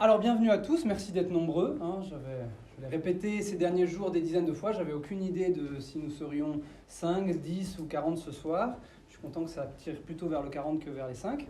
Alors, bienvenue à tous, merci d'être nombreux. Je l'ai répété ces derniers jours des dizaines de fois, j'avais aucune idée de si nous serions 5, 10 ou 40 ce soir. Je suis content que ça tire plutôt vers le 40 que vers les 5.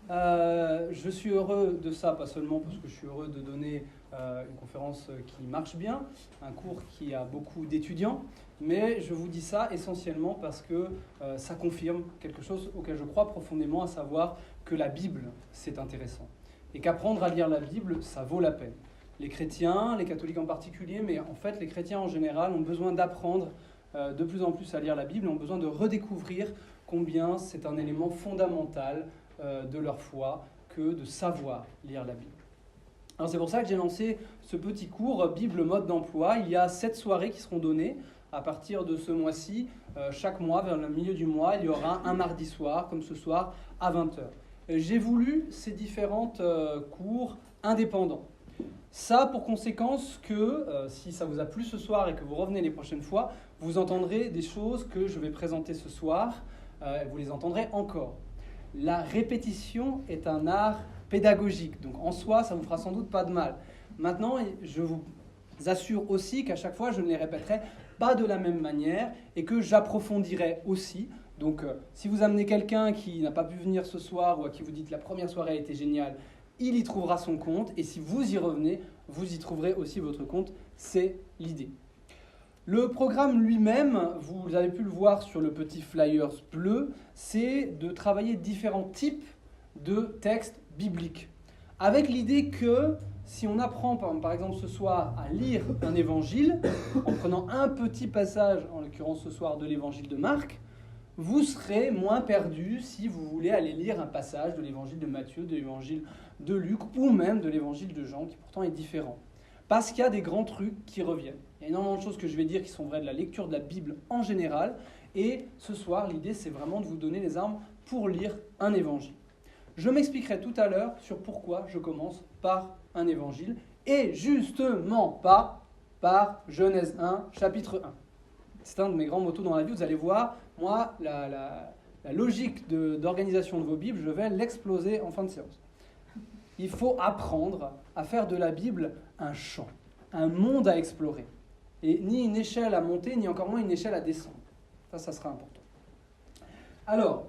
Je suis heureux de ça, pas seulement parce que je suis heureux de donner une conférence qui marche bien, un cours qui a beaucoup d'étudiants, mais je vous dis ça essentiellement parce que ça confirme quelque chose auquel je crois profondément, à savoir que la Bible, c'est intéressant. Et qu'apprendre à lire la Bible, ça vaut la peine. Les chrétiens, les catholiques en particulier, mais en fait les chrétiens en général ont besoin d'apprendre de plus en plus à lire la Bible, ont besoin de redécouvrir combien c'est un élément fondamental de leur foi que de savoir lire la Bible. Alors c'est pour ça que j'ai lancé ce petit cours Bible mode d'emploi. Il y a 7 soirées qui seront données à partir de ce mois-ci. Chaque mois, vers le milieu du mois, il y aura un mardi soir, comme ce soir, à 20h. J'ai voulu ces différents cours indépendants. Ça a pour conséquence que, si ça vous a plu ce soir et que vous revenez les prochaines fois, vous entendrez des choses que je vais présenter ce soir, vous les entendrez encore. La répétition est un art pédagogique, donc en soi, ça ne vous fera sans doute pas de mal. Maintenant, je vous assure aussi qu'à chaque fois, je ne les répéterai pas de la même manière et que j'approfondirai aussi. Donc, si vous amenez quelqu'un qui n'a pas pu venir ce soir ou à qui vous dites la première soirée a été géniale, il y trouvera son compte. Et si vous y revenez, vous y trouverez aussi votre compte. C'est l'idée. Le programme lui-même, vous avez pu le voir sur le petit flyers bleu, c'est de travailler différents types de textes bibliques. Avec l'idée que si on apprend par exemple ce soir à lire un évangile, en prenant un petit passage, en l'occurrence ce soir de l'évangile de Marc, vous serez moins perdu si vous voulez aller lire un passage de l'évangile de Matthieu, de l'évangile de Luc ou même de l'évangile de Jean, qui pourtant est différent. Parce qu'il y a des grands trucs qui reviennent. Il y a énormément de choses que je vais dire qui sont vraies de la lecture de la Bible en général. Et ce soir, l'idée, c'est vraiment de vous donner les armes pour lire un évangile. Je m'expliquerai tout à l'heure sur pourquoi je commence par un évangile et justement pas par Genèse 1, chapitre 1. C'est un de mes grands motos dans la vie. Vous allez voir, moi, la logique d'organisation de vos Bibles, je vais l'exploser en fin de séance. Il faut apprendre à faire de la Bible un champ, un monde à explorer. Et ni une échelle à monter, ni encore moins une échelle à descendre. Ça sera important. Alors,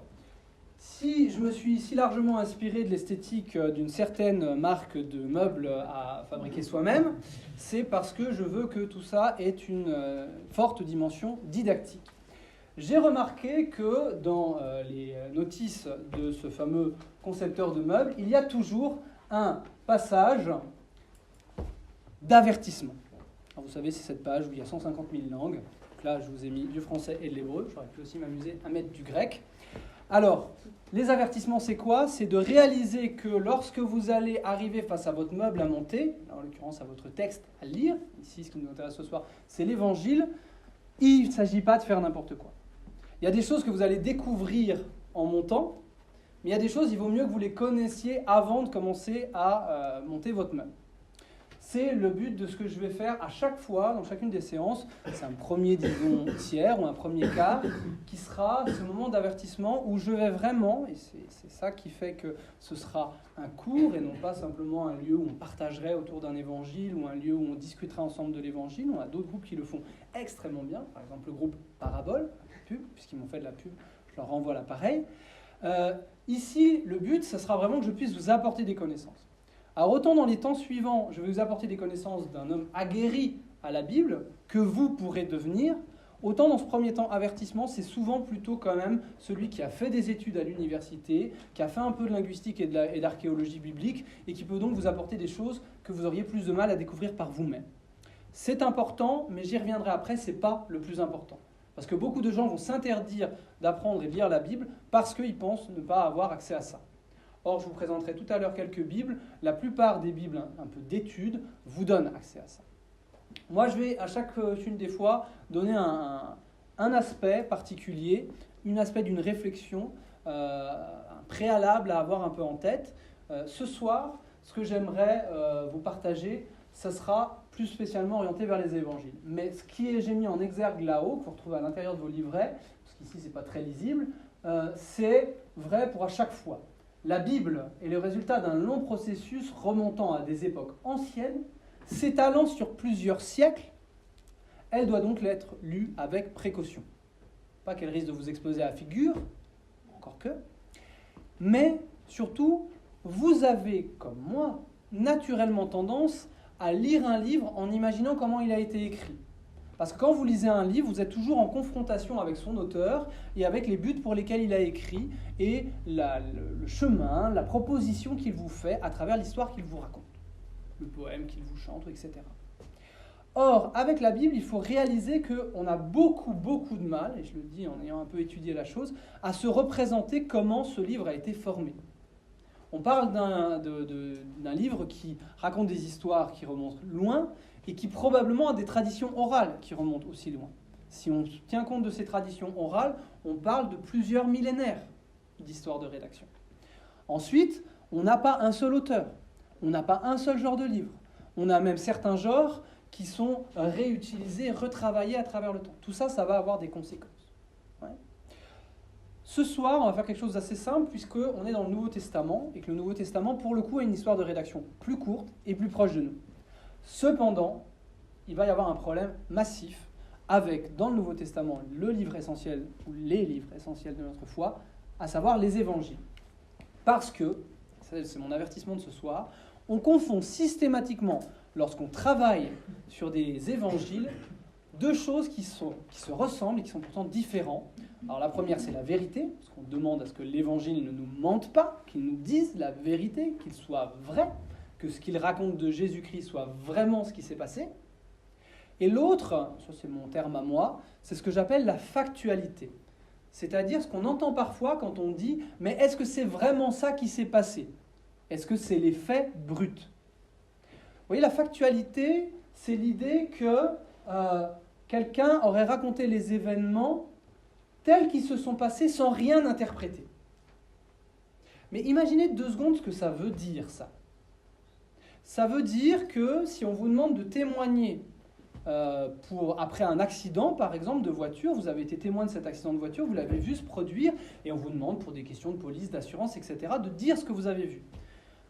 si je me suis si largement inspiré de l'esthétique d'une certaine marque de meubles à fabriquer soi-même, c'est parce que je veux que tout ça ait une forte dimension didactique. J'ai remarqué que dans les notices de ce fameux concepteur de meubles, il y a toujours un passage d'avertissement. Alors vous savez, c'est cette page où il y a 150 000 langues. Donc là, je vous ai mis du français et de l'hébreu. J'aurais pu aussi m'amuser à mettre du grec. Alors, les avertissements, c'est quoi ? C'est de réaliser que lorsque vous allez arriver face à votre meuble à monter, en l'occurrence à votre texte à lire, ici ce qui nous intéresse ce soir, c'est l'évangile, il ne s'agit pas de faire n'importe quoi. Il y a des choses que vous allez découvrir en montant, mais il y a des choses, il vaut mieux que vous les connaissiez avant de commencer à monter votre meuble. C'est le but de ce que je vais faire à chaque fois, dans chacune des séances. C'est un premier, disons, tiers ou un premier quart, qui sera ce moment d'avertissement où je vais vraiment, et c'est ça qui fait que ce sera un cours et non pas simplement un lieu où on partagerait autour d'un évangile ou un lieu où on discuterait ensemble de l'évangile. On a d'autres groupes qui le font extrêmement bien, par exemple le groupe Parabole, pub, puisqu'ils m'ont fait de la pub, je leur renvoie l'appareil. Ici, le but, ce sera vraiment que je puisse vous apporter des connaissances. Alors autant dans les temps suivants, je vais vous apporter des connaissances d'un homme aguerri à la Bible, que vous pourrez devenir, autant dans ce premier temps, avertissement, c'est souvent plutôt quand même celui qui a fait des études à l'université, qui a fait un peu de linguistique et d'archéologie biblique, et qui peut donc vous apporter des choses que vous auriez plus de mal à découvrir par vous-même. C'est important, mais j'y reviendrai après, c'est pas le plus important. Parce que beaucoup de gens vont s'interdire d'apprendre et de lire la Bible parce qu'ils pensent ne pas avoir accès à ça. Or, je vous présenterai tout à l'heure quelques Bibles. La plupart des Bibles, un peu d'études, vous donnent accès à ça. Moi, je vais à chacune des fois donner un aspect particulier, un aspect d'une réflexion, un préalable à avoir un peu en tête. Ce soir, ce que j'aimerais vous partager, ça sera plus spécialement orienté vers les évangiles. Mais ce qui est, j'ai mis en exergue là-haut, que vous retrouvez à l'intérieur de vos livrets, parce qu'ici, ce n'est pas très lisible, c'est vrai pour à chaque fois. la Bible est le résultat d'un long processus remontant à des époques anciennes, s'étalant sur plusieurs siècles, elle doit donc être lue avec précaution. Pas qu'elle risque de vous exploser à la figure, encore que, mais surtout, vous avez, comme moi, naturellement tendance à lire un livre en imaginant comment il a été écrit. Parce que quand vous lisez un livre, vous êtes toujours en confrontation avec son auteur et avec les buts pour lesquels il a écrit et le chemin, la proposition qu'il vous fait à travers l'histoire qu'il vous raconte, le poème qu'il vous chante, etc. Or, avec la Bible, il faut réaliser qu'on a beaucoup de mal, et je le dis en ayant un peu étudié la chose, à se représenter comment ce livre a été formé. On parle d'un livre qui raconte des histoires qui remontent loin et qui probablement a des traditions orales qui remontent aussi loin. Si on tient compte de ces traditions orales, on parle de plusieurs millénaires d'histoire de rédaction. Ensuite, on n'a pas un seul auteur, on n'a pas un seul genre de livre. On a même certains genres qui sont réutilisés, retravaillés à travers le temps. Tout ça, ça va avoir des conséquences. Ouais. Ce soir, on va faire quelque chose d'assez simple puisqu'on est dans le Nouveau Testament et que le Nouveau Testament, pour le coup, a une histoire de rédaction plus courte et plus proche de nous. Cependant, il va y avoir un problème massif avec, dans le Nouveau Testament, le livre essentiel ou les livres essentiels de notre foi, à savoir les évangiles. Parce que, c'est mon avertissement de ce soir, on confond systématiquement, lorsqu'on travaille sur des évangiles, deux choses qui se ressemblent et qui sont pourtant différentes. Alors la première, c'est la vérité, parce qu'on demande à ce que l'évangile ne nous mente pas, qu'il nous dise la vérité, qu'il soit vrai, que ce qu'il raconte de Jésus-Christ soit vraiment ce qui s'est passé. Et l'autre, ça c'est mon terme à moi, c'est ce que j'appelle la factualité. C'est-à-dire ce qu'on entend parfois quand on dit « mais est-ce que c'est vraiment ça qui s'est passé ?» Est-ce que c'est les faits bruts ? Vous voyez, la factualité, c'est l'idée que quelqu'un aurait raconté les événements tels qu'ils se sont passés sans rien interpréter. Mais imaginez 2 secondes ce que ça veut dire, ça. Ça veut dire que si on vous demande de témoigner après un accident, par exemple, de voiture, vous avez été témoin de cet accident de voiture, vous l'avez vu se produire, et on vous demande, pour des questions de police, d'assurance, etc., de dire ce que vous avez vu.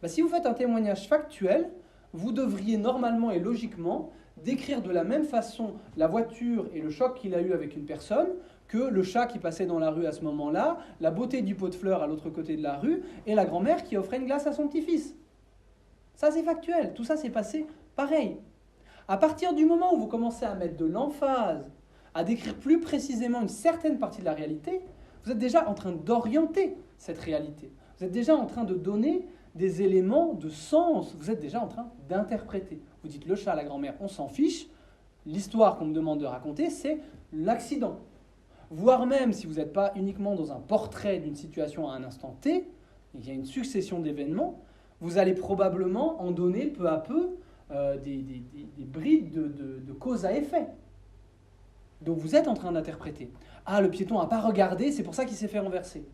Si vous faites un témoignage factuel, vous devriez normalement et logiquement décrire de la même façon la voiture et le choc qu'il a eu avec une personne que le chat qui passait dans la rue à ce moment-là, la beauté du pot de fleurs à l'autre côté de la rue et la grand-mère qui offrait une glace à son petit-fils. Ça, c'est factuel. Tout ça s'est passé pareil. À partir du moment où vous commencez à mettre de l'emphase, à décrire plus précisément une certaine partie de la réalité, vous êtes déjà en train d'orienter cette réalité. Vous êtes déjà en train de donner des éléments de sens. Vous êtes déjà en train d'interpréter. Vous dites le chat à la grand-mère, on s'en fiche. L'histoire qu'on me demande de raconter, c'est l'accident. Voire même, si vous n'êtes pas uniquement dans un portrait d'une situation à un instant T, il y a une succession d'événements, vous allez probablement en donner peu à peu des brides de cause à effet. Donc vous êtes en train d'interpréter. Ah, le piéton n'a pas regardé, c'est pour ça qu'il s'est fait renverser.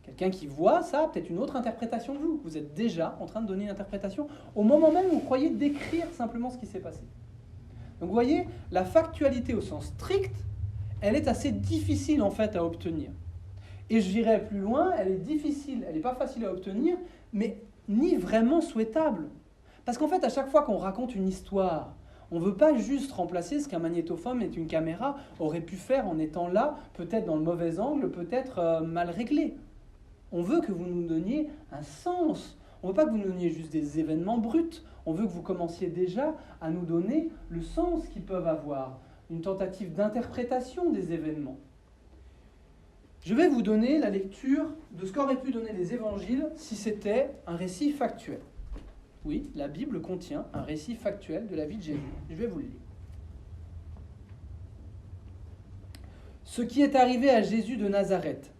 Quelqu'un qui voit ça a peut-être une autre interprétation de vous. Vous êtes déjà en train de donner une interprétation au moment même où vous croyez décrire simplement ce qui s'est passé. Donc vous voyez, la factualité au sens strict, elle est assez difficile en fait à obtenir. Et je dirais plus loin, elle est difficile, elle n'est pas facile à obtenir, mais ni vraiment souhaitable. Parce qu'en fait, à chaque fois qu'on raconte une histoire, on ne veut pas juste remplacer ce qu'un magnétophone et une caméra auraient pu faire en étant là, peut-être dans le mauvais angle, peut-être mal réglé. On veut que vous nous donniez un sens. On ne veut pas que vous nous donniez juste des événements bruts. On veut que vous commenciez déjà à nous donner le sens qu'ils peuvent avoir, une tentative d'interprétation des événements. Je vais vous donner la lecture de ce qu'auraient pu donner les évangiles si c'était un récit factuel. Oui, la Bible contient un récit factuel de la vie de Jésus. Je vais vous le lire. Ce qui est arrivé à Jésus de Nazareth,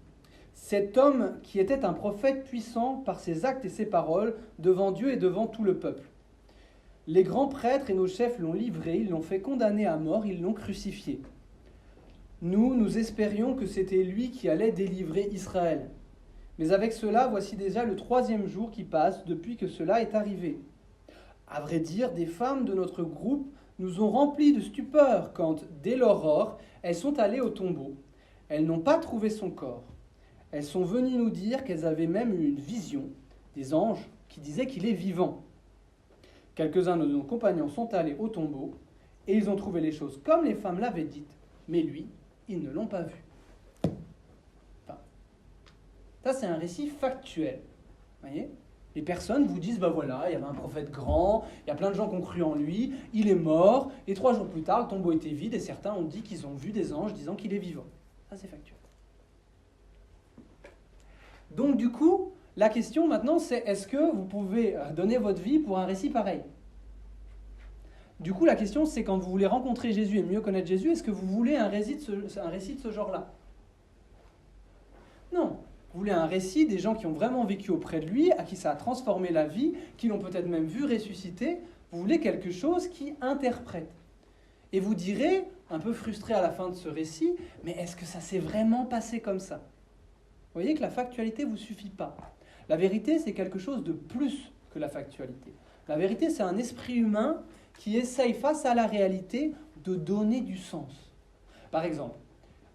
cet homme qui était un prophète puissant par ses actes et ses paroles devant Dieu et devant tout le peuple. Les grands prêtres et nos chefs l'ont livré, ils l'ont fait condamner à mort, ils l'ont crucifié. Nous espérions que c'était lui qui allait délivrer Israël. Mais avec cela, voici déjà le 3e jour qui passe depuis que cela est arrivé. À vrai dire, des femmes de notre groupe nous ont remplis de stupeur quand, dès l'aurore, elles sont allées au tombeau. Elles n'ont pas trouvé son corps. Elles sont venues nous dire qu'elles avaient même eu une vision des anges qui disaient qu'il est vivant. Quelques-uns de nos compagnons sont allés au tombeau et ils ont trouvé les choses comme les femmes l'avaient dites, mais lui, ils ne l'ont pas vu. Enfin, ça, c'est un récit factuel. Vous voyez ? Les personnes vous disent, voilà, il y avait un prophète grand, il y a plein de gens qui ont cru en lui, il est mort, et 3 jours plus tard, le tombeau était vide, et certains ont dit qu'ils ont vu des anges disant qu'il est vivant. Ça, c'est factuel. Donc, du coup, la question maintenant, c'est est-ce que vous pouvez donner votre vie pour un récit pareil ? Du coup, la question, c'est quand vous voulez rencontrer Jésus et mieux connaître Jésus, est-ce que vous voulez un récit de ce genre-là ? Non. Vous voulez un récit des gens qui ont vraiment vécu auprès de lui, à qui ça a transformé la vie, qui l'ont peut-être même vu ressusciter. Vous voulez quelque chose qui interprète. Et vous direz, un peu frustré à la fin de ce récit, mais est-ce que ça s'est vraiment passé comme ça ? Vous voyez que la factualité ne vous suffit pas. La vérité, c'est quelque chose de plus que la factualité. La vérité, c'est un esprit humain qui essaye, face à la réalité, de donner du sens. Par exemple,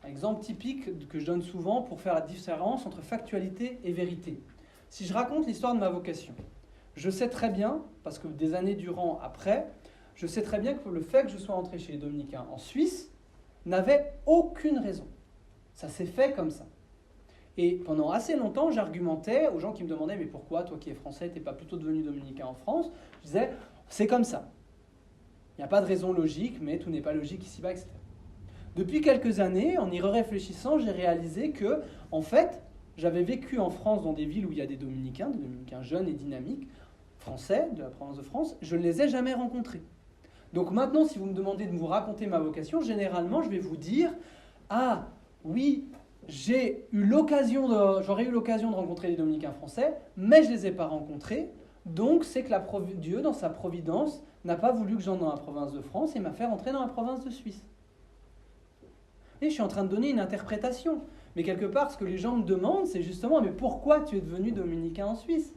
un exemple typique que je donne souvent pour faire la différence entre factualité et vérité. Si je raconte l'histoire de ma vocation, je sais très bien, parce que des années durant après, je sais très bien que le fait que je sois entré chez les Dominicains en Suisse n'avait aucune raison. Ça s'est fait comme ça. Et pendant assez longtemps, j'argumentais aux gens qui me demandaient « Mais pourquoi, toi qui es français, t'es pas plutôt devenu dominicain en France ?» Je disais « C'est comme ça. Il n'y a pas de raison logique, mais tout n'est pas logique ici-bas, etc. » Depuis quelques années, en y réfléchissant, j'ai réalisé que, en fait, j'avais vécu en France dans des villes où il y a des dominicains jeunes et dynamiques, français, de la province de France, je ne les ai jamais rencontrés. Donc maintenant, si vous me demandez de vous raconter ma vocation, généralement, je vais vous dire « Ah, oui, j'aurais eu l'occasion de rencontrer les dominicains français, mais je ne les ai pas rencontrés, donc c'est que Dieu, dans sa providence, n'a pas voulu que j'entre dans la province de France et m'a fait rentrer dans la province de Suisse. » Et je suis en train de donner une interprétation. Mais quelque part, ce que les gens me demandent, c'est justement « Mais pourquoi tu es devenu dominicain en Suisse ?»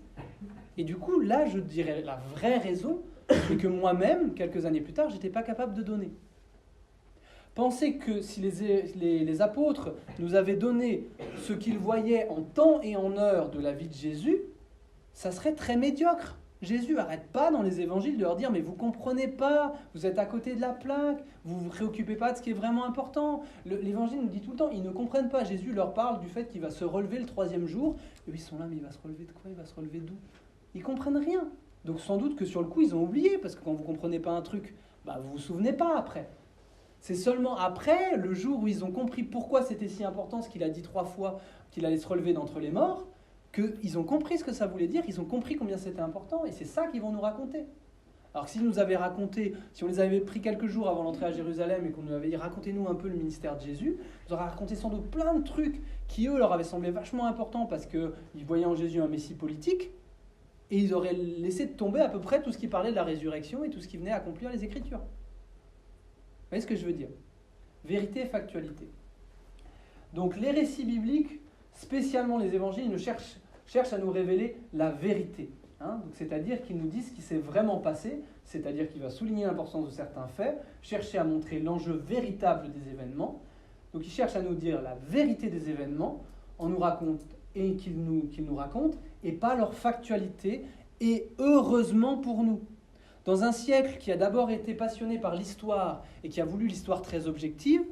Et du coup, là, je dirais la vraie raison, c'est que moi-même, quelques années plus tard, je n'étais pas capable de donner. Pensez que si les apôtres nous avaient donné ce qu'ils voyaient en temps et en heure de la vie de Jésus, ça serait très médiocre. Jésus n'arrête pas dans les évangiles de leur dire « Mais vous ne comprenez pas, vous êtes à côté de la plaque, vous ne vous préoccupez pas de ce qui est vraiment important. » L'évangile nous dit tout le temps, ils ne comprennent pas. Jésus leur parle du fait qu'il va se relever le 3e jour. Et ils sont là, mais il va se relever de quoi ? Il va se relever d'où ? Ils ne comprennent rien. Donc sans doute que sur le coup, ils ont oublié, parce que quand vous ne comprenez pas un truc, vous ne vous souvenez pas après. C'est seulement après, le jour où ils ont compris pourquoi c'était si important, ce qu'il a dit 3 fois, qu'il allait se relever d'entre les morts, qu'ils ont compris ce que ça voulait dire, ils ont compris combien c'était important, et c'est ça qu'ils vont nous raconter. Alors que s'ils nous avaient raconté, si on les avait pris quelques jours avant l'entrée à Jérusalem et qu'on nous avait dit « Racontez-nous un peu le ministère de Jésus », ils auraient raconté sans doute plein de trucs qui, eux, leur avaient semblé vachement importants parce qu'ils voyaient en Jésus un messie politique, et ils auraient laissé de tomber à peu près tout ce qui parlait de la résurrection et tout ce qui venait accomplir les Écritures. Vous voyez ce que je veux dire ? Vérité et factualité. Donc les récits bibliques, spécialement les évangiles, ils cherchent à nous révéler la vérité. Donc, c'est-à-dire qu'ils nous disent ce qui s'est vraiment passé, c'est-à-dire qu'il va souligner l'importance de certains faits, chercher à montrer l'enjeu véritable des événements. Donc ils cherchent à nous dire la vérité des événements, qu'ils nous racontent, et pas leur factualité, et heureusement pour nous. Dans un siècle qui a d'abord été passionné par l'histoire et qui a voulu l'histoire très objective,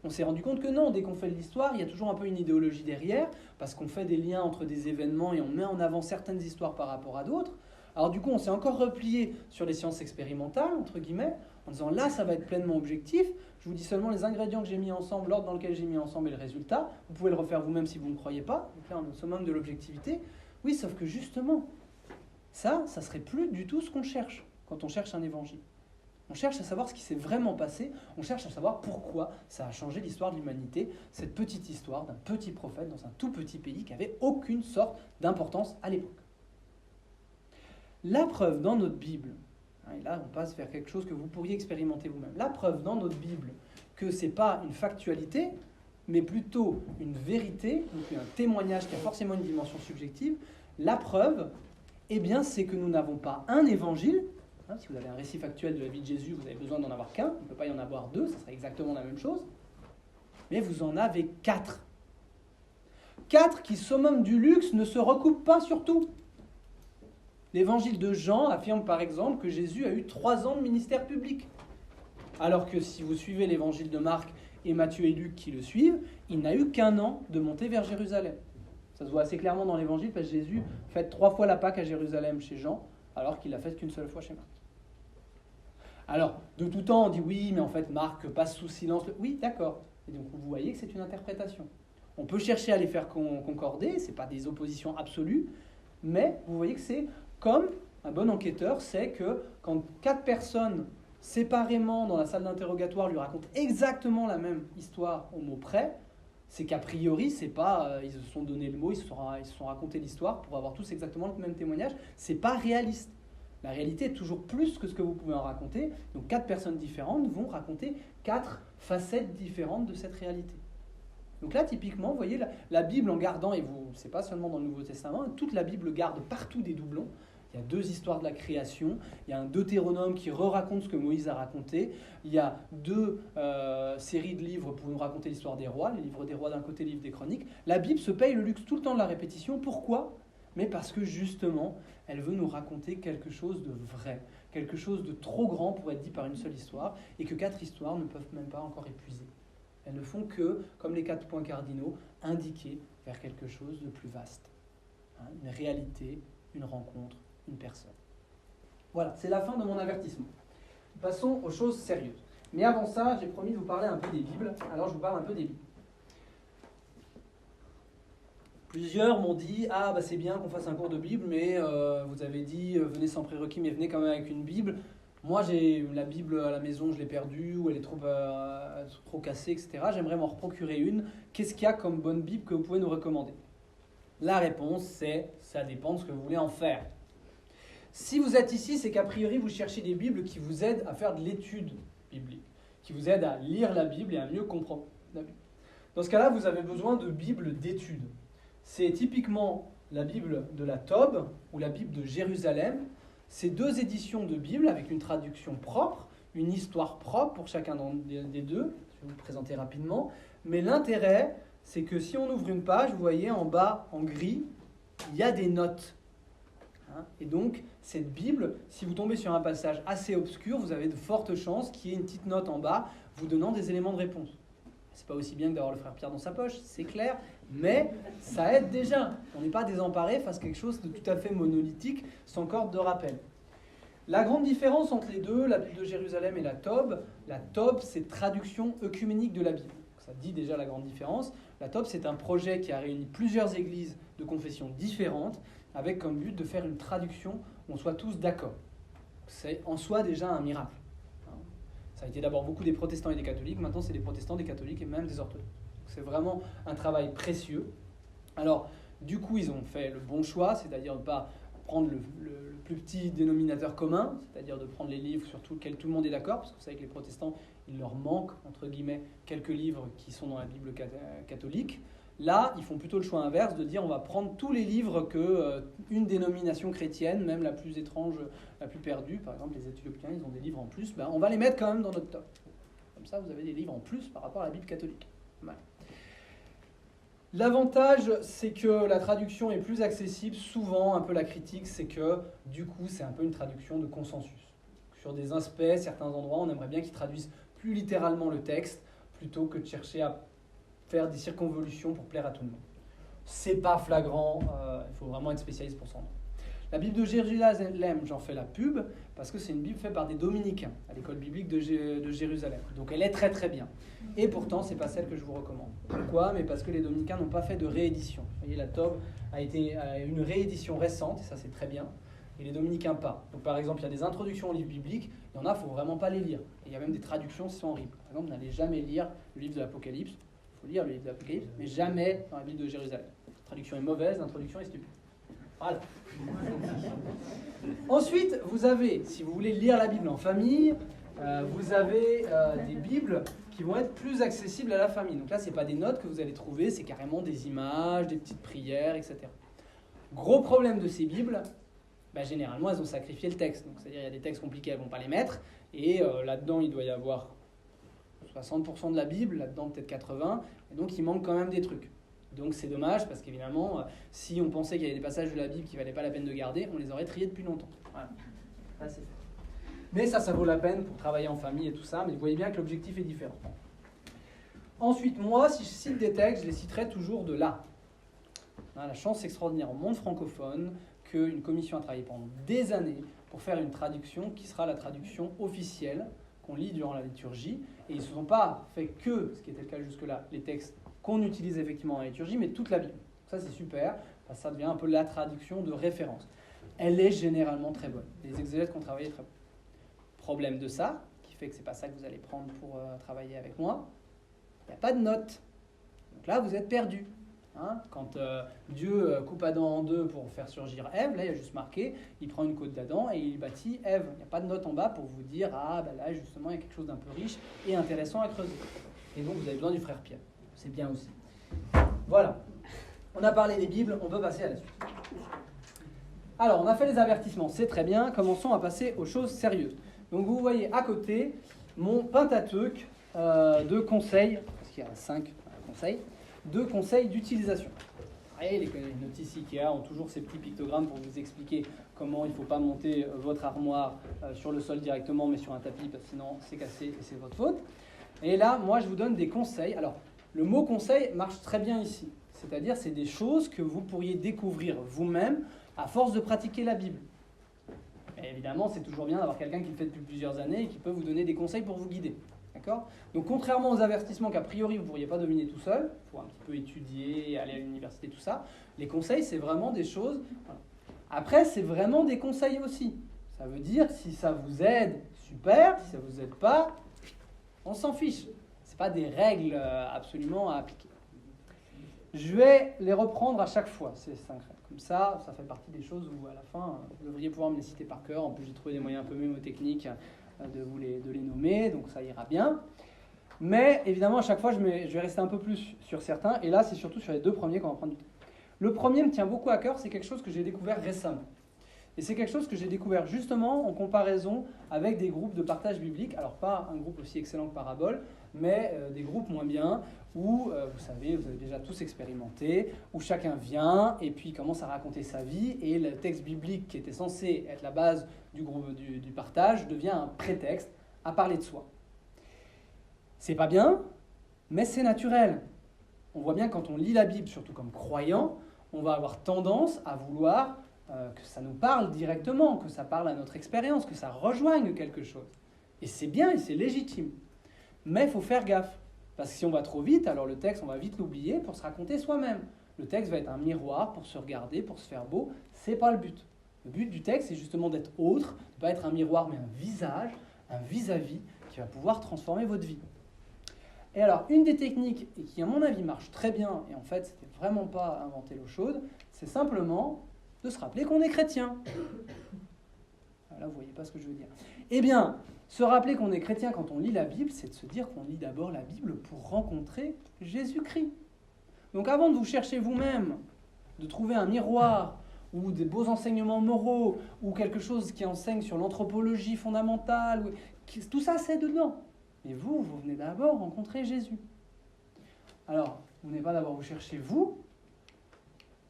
on s'est rendu compte que non, dès qu'on fait de l'histoire, il y a toujours un peu une idéologie derrière, parce qu'on fait des liens entre des événements et on met en avant certaines histoires par rapport à d'autres. Alors du coup, on s'est encore replié sur les sciences expérimentales, entre guillemets, en disant là, ça va être pleinement objectif. Je vous dis seulement les ingrédients que j'ai mis ensemble, l'ordre dans lequel j'ai mis ensemble et le résultat. Vous pouvez le refaire vous-même si vous ne croyez pas. Donc là, on est au summum de l'objectivité. Oui, sauf que justement, ça serait plus du tout ce qu'on cherche quand on cherche un évangile. On cherche à savoir ce qui s'est vraiment passé, on cherche à savoir pourquoi ça a changé l'histoire de l'humanité, cette petite histoire d'un petit prophète dans un tout petit pays qui n'avait aucune sorte d'importance à l'époque. La preuve dans notre Bible, et là on passe vers quelque chose que vous pourriez expérimenter vous-même, la preuve dans notre Bible que ce n'est pas une factualité, mais plutôt une vérité, donc un témoignage qui a forcément une dimension subjective, la preuve, eh bien, c'est que nous n'avons pas un évangile. Si vous avez un récit factuel de la vie de Jésus, vous avez besoin d'en avoir qu'un. Il ne peut pas y en avoir 2, ça serait exactement la même chose. Mais vous en avez 4. 4 qui, summum du luxe, ne se recoupent pas sur tout. L'évangile de Jean affirme par exemple que Jésus a eu 3 ans de ministère public. Alors que si vous suivez l'évangile de Marc et Matthieu et Luc qui le suivent, il n'a eu qu'1 an de montée vers Jérusalem. Ça se voit assez clairement dans l'évangile parce que Jésus fête 3 fois la Pâque à Jérusalem chez Jean, alors qu'il l'a faite qu'une seule fois chez Marc. Alors, de tout temps, on dit oui, mais en fait Marc passe sous silence. Oui, d'accord. Et donc vous voyez que c'est une interprétation. On peut chercher à les faire concorder, ce n'est pas des oppositions absolues, mais vous voyez que c'est comme un bon enquêteur sait que quand 4 personnes séparément dans la salle d'interrogatoire lui racontent exactement la même histoire au mot près, c'est qu'a priori, c'est pas ils se sont donné le mot, ils se sont raconté l'histoire pour avoir tous exactement le même témoignage, c'est pas réaliste. La réalité est toujours plus que ce que vous pouvez en raconter. Donc 4 personnes différentes vont raconter 4 facettes différentes de cette réalité. Donc là, typiquement, vous voyez, la Bible en gardant, et c'est pas seulement dans le Nouveau Testament, toute la Bible garde partout des doublons. Il y a 2 histoires de la création, il y a un Deutéronome qui raconte ce que Moïse a raconté, il y a 2 séries de livres pour nous raconter l'histoire des rois, les livres des rois d'un côté, les livres des chroniques. La Bible se paye le luxe tout le temps de la répétition. Pourquoi ? Mais parce que justement, elle veut nous raconter quelque chose de vrai, quelque chose de trop grand pour être dit par une seule histoire, et que 4 histoires ne peuvent même pas encore épuiser. Elles ne font que, comme les 4 points cardinaux, indiquer vers quelque chose de plus vaste. Une réalité, une rencontre, une personne. Voilà, c'est la fin de mon avertissement. Passons aux choses sérieuses. Mais avant ça, j'ai promis de vous parler un peu des Bibles, alors je vous parle un peu des Bibles. Plusieurs m'ont dit « Ah, bah c'est bien qu'on fasse un cours de Bible, mais vous avez dit venez sans prérequis, mais venez quand même avec une Bible. » Moi, j'ai la Bible à la maison, je l'ai perdue, ou elle est trop cassée, etc. J'aimerais m'en reprocurer une. Qu'est-ce qu'il y a comme bonne Bible que vous pouvez nous recommander ? La réponse, c'est ça dépend de ce que vous voulez en faire. Si vous êtes ici, c'est qu'a priori, vous cherchez des Bibles qui vous aident à faire de l'étude biblique, qui vous aident à lire la Bible et à mieux comprendre la Bible. Dans ce cas-là, vous avez besoin de Bibles d'étude. C'est typiquement la Bible de la Tob ou la Bible de Jérusalem. C'est 2 éditions de Bible avec une traduction propre, une histoire propre pour chacun des 2. Je vais vous le présenter rapidement. Mais l'intérêt, c'est que si on ouvre une page, vous voyez en bas, en gris, il y a des notes. Et donc, cette Bible, si vous tombez sur un passage assez obscur, vous avez de fortes chances qu'il y ait une petite note en bas vous donnant des éléments de réponse. C'est pas aussi bien que d'avoir le frère Pierre dans sa poche, c'est clair, mais ça aide déjà. On n'est pas désemparé face à quelque chose de tout à fait monolithique, sans corde de rappel. La grande différence entre les deux, la Bible de Jérusalem et la Tob, c'est traduction œcuménique de la Bible. Ça dit déjà la grande différence. La Tob, c'est un projet qui a réuni plusieurs églises de confessions différentes, avec comme but de faire une traduction où on soit tous d'accord. C'est en soi déjà un miracle. Ça a été d'abord beaucoup des protestants et des catholiques, maintenant c'est des protestants, des catholiques et même des orthodoxes. C'est vraiment un travail précieux. Alors, du coup, ils ont fait le bon choix, c'est-à-dire de ne pas prendre le plus petit dénominateur commun, c'est-à-dire de prendre les livres sur lesquels tout le monde est d'accord, parce que vous savez que les protestants, il leur manque, entre guillemets, quelques livres qui sont dans la Bible catholique. Là, ils font plutôt le choix inverse de dire on va prendre tous les livres qu'une dénomination chrétienne, même la plus étrange, la plus perdue, par exemple les Éthiopiens, ils ont des livres en plus, on va les mettre quand même dans notre top. Comme ça, vous avez des livres en plus par rapport à la Bible catholique. Mal. L'avantage, c'est que la traduction est plus accessible. Souvent, un peu la critique, c'est que du coup, c'est un peu une traduction de consensus. Sur des aspects, certains endroits, on aimerait bien qu'ils traduisent plus littéralement le texte, plutôt que de chercher à faire des circonvolutions pour plaire à tout le monde. C'est pas flagrant, il faut vraiment être spécialiste pour s'en rendre. La Bible de Jérusalem, j'en fais la pub, parce que c'est une Bible faite par des dominicains, à l'école biblique de Jérusalem. Donc elle est très très bien. Et pourtant, c'est pas celle que je vous recommande. Pourquoi ? Mais parce que les dominicains n'ont pas fait de réédition. Vous voyez, la Tob a été une réédition récente, et ça c'est très bien, et les dominicains pas. Donc par exemple, il y a des introductions aux livres bibliques, il y en a, il ne faut vraiment pas les lire. Et il y a même des traductions qui sont horribles. Par exemple, n'allez jamais lire le livre de l'Apocalypse. Il faut lire le livre de l'Apocalypse, mais jamais dans la Bible de Jérusalem. La traduction est mauvaise, l'introduction est stupide. Voilà. Ensuite, vous avez, si vous voulez lire la Bible en famille, vous avez des Bibles qui vont être plus accessibles à la famille. Donc là, ce n'est pas des notes que vous allez trouver, c'est carrément des images, des petites prières, etc. Gros problème de ces Bibles, généralement, elles ont sacrifié le texte. Donc, c'est-à-dire qu'il y a des textes compliqués, elles ne vont pas les mettre. Et là-dedans, il doit y avoir 60% de la Bible, là-dedans peut-être 80%. Et donc, il manque quand même des trucs. Donc c'est dommage parce qu'évidemment, si on pensait qu'il y avait des passages de la Bible qui ne valaient pas la peine de garder, on les aurait triés depuis longtemps. Voilà. Ça, c'est fait. Mais ça vaut la peine pour travailler en famille et tout ça, mais vous voyez bien que l'objectif est différent. Ensuite, moi, si je cite des textes, je les citerai toujours de là. On a la chance extraordinaire au monde francophone qu'une commission a travaillé pendant des années pour faire une traduction qui sera la traduction officielle qu'on lit durant la liturgie. Et ils ne se sont pas fait que, ce qui était le cas jusque-là, les textes qu'on utilise effectivement dans la liturgie, mais toute la Bible. Ça, c'est super, parce que ça devient un peu la traduction de référence. Elle est généralement très bonne. Les exégètes qui ont travaillé très bon. Problème de ça, qui fait que ce n'est pas ça que vous allez prendre pour travailler avec moi, il n'y a pas de notes. Donc là, vous êtes perdu. Hein, quand Dieu coupe Adam en deux pour faire surgir Ève, là il y a juste marqué, il prend une côte d'Adam et il bâtit Ève. Il n'y a pas de note en bas pour vous dire, ah ben là justement il y a quelque chose d'un peu riche et intéressant à creuser. Et donc vous avez besoin du frère Pierre. C'est bien aussi. Voilà. On a parlé des Bibles, on peut passer à la suite. Alors on a fait les avertissements, c'est très bien, commençons à passer aux choses sérieuses. Donc vous voyez à côté mon Pentateuque de conseils, parce qu'il y a 5 conseils, de conseils d'utilisation. Et les notices IKEA ont toujours ces petits pictogrammes pour vous expliquer comment il ne faut pas monter votre armoire sur le sol directement, mais sur un tapis, parce que sinon c'est cassé et c'est votre faute. Et là, moi, je vous donne des conseils. Alors, le mot conseil marche très bien ici. C'est-à-dire, c'est des choses que vous pourriez découvrir vous-même à force de pratiquer la Bible. Et évidemment, c'est toujours bien d'avoir quelqu'un qui le fait depuis plusieurs années et qui peut vous donner des conseils pour vous guider. D'accord ? Donc, contrairement aux avertissements qu'a priori vous ne pourriez pas deviner tout seul, il faut un petit peu étudier, aller à l'université, tout ça, les conseils, c'est vraiment des choses... Voilà. Après, c'est vraiment des conseils aussi. Ça veut dire, si ça vous aide, super. Si ça ne vous aide pas, on s'en fiche. Ce n'est pas des règles absolument à appliquer. Je vais les reprendre à chaque fois, ces 5 règles. Comme ça fait partie des choses où, à la fin, vous devriez pouvoir me les citer par cœur. En plus, j'ai trouvé des moyens un peu mémotechniques de les nommer, donc ça ira bien. Mais évidemment, à chaque fois, je vais rester un peu plus sur certains. Et là, c'est surtout sur les 2 premiers qu'on va prendre du temps. Le premier me tient beaucoup à cœur, c'est quelque chose que j'ai découvert récemment. Et c'est quelque chose que j'ai découvert justement en comparaison avec des groupes de partage biblique. Alors pas un groupe aussi excellent que Parabole, mais des groupes moins bien, où, vous savez, vous avez déjà tous expérimenté, où chacun vient et puis commence à raconter sa vie, et le texte biblique qui était censé être la base du groupe du partage devient un prétexte à parler de soi. C'est pas bien, mais c'est naturel. On voit bien quand on lit la Bible, surtout comme croyant, on va avoir tendance à vouloir que ça nous parle directement, que ça parle à notre expérience, que ça rejoigne quelque chose. Et c'est bien et c'est légitime. Mais il faut faire gaffe. Parce que si on va trop vite, alors le texte, on va vite l'oublier pour se raconter soi-même. Le texte va être un miroir pour se regarder, pour se faire beau. C'est pas le but. Le but du texte, c'est justement d'être autre, de ne pas être un miroir, mais un visage, un vis-à-vis qui va pouvoir transformer votre vie. Et alors, une des techniques, et qui à mon avis marche très bien, et en fait, c'était vraiment pas inventer l'eau chaude, c'est simplement de se rappeler qu'on est chrétien. Là, vous voyez pas ce que je veux dire. Eh bien, se rappeler qu'on est chrétien quand on lit la Bible, c'est de se dire qu'on lit d'abord la Bible pour rencontrer Jésus-Christ. Donc avant de vous chercher vous-même, de trouver un miroir, ou des beaux enseignements moraux, ou quelque chose qui enseigne sur l'anthropologie fondamentale, tout ça c'est dedans. Mais vous venez d'abord rencontrer Jésus. Alors, vous n'êtes pas d'abord vous chercher vous,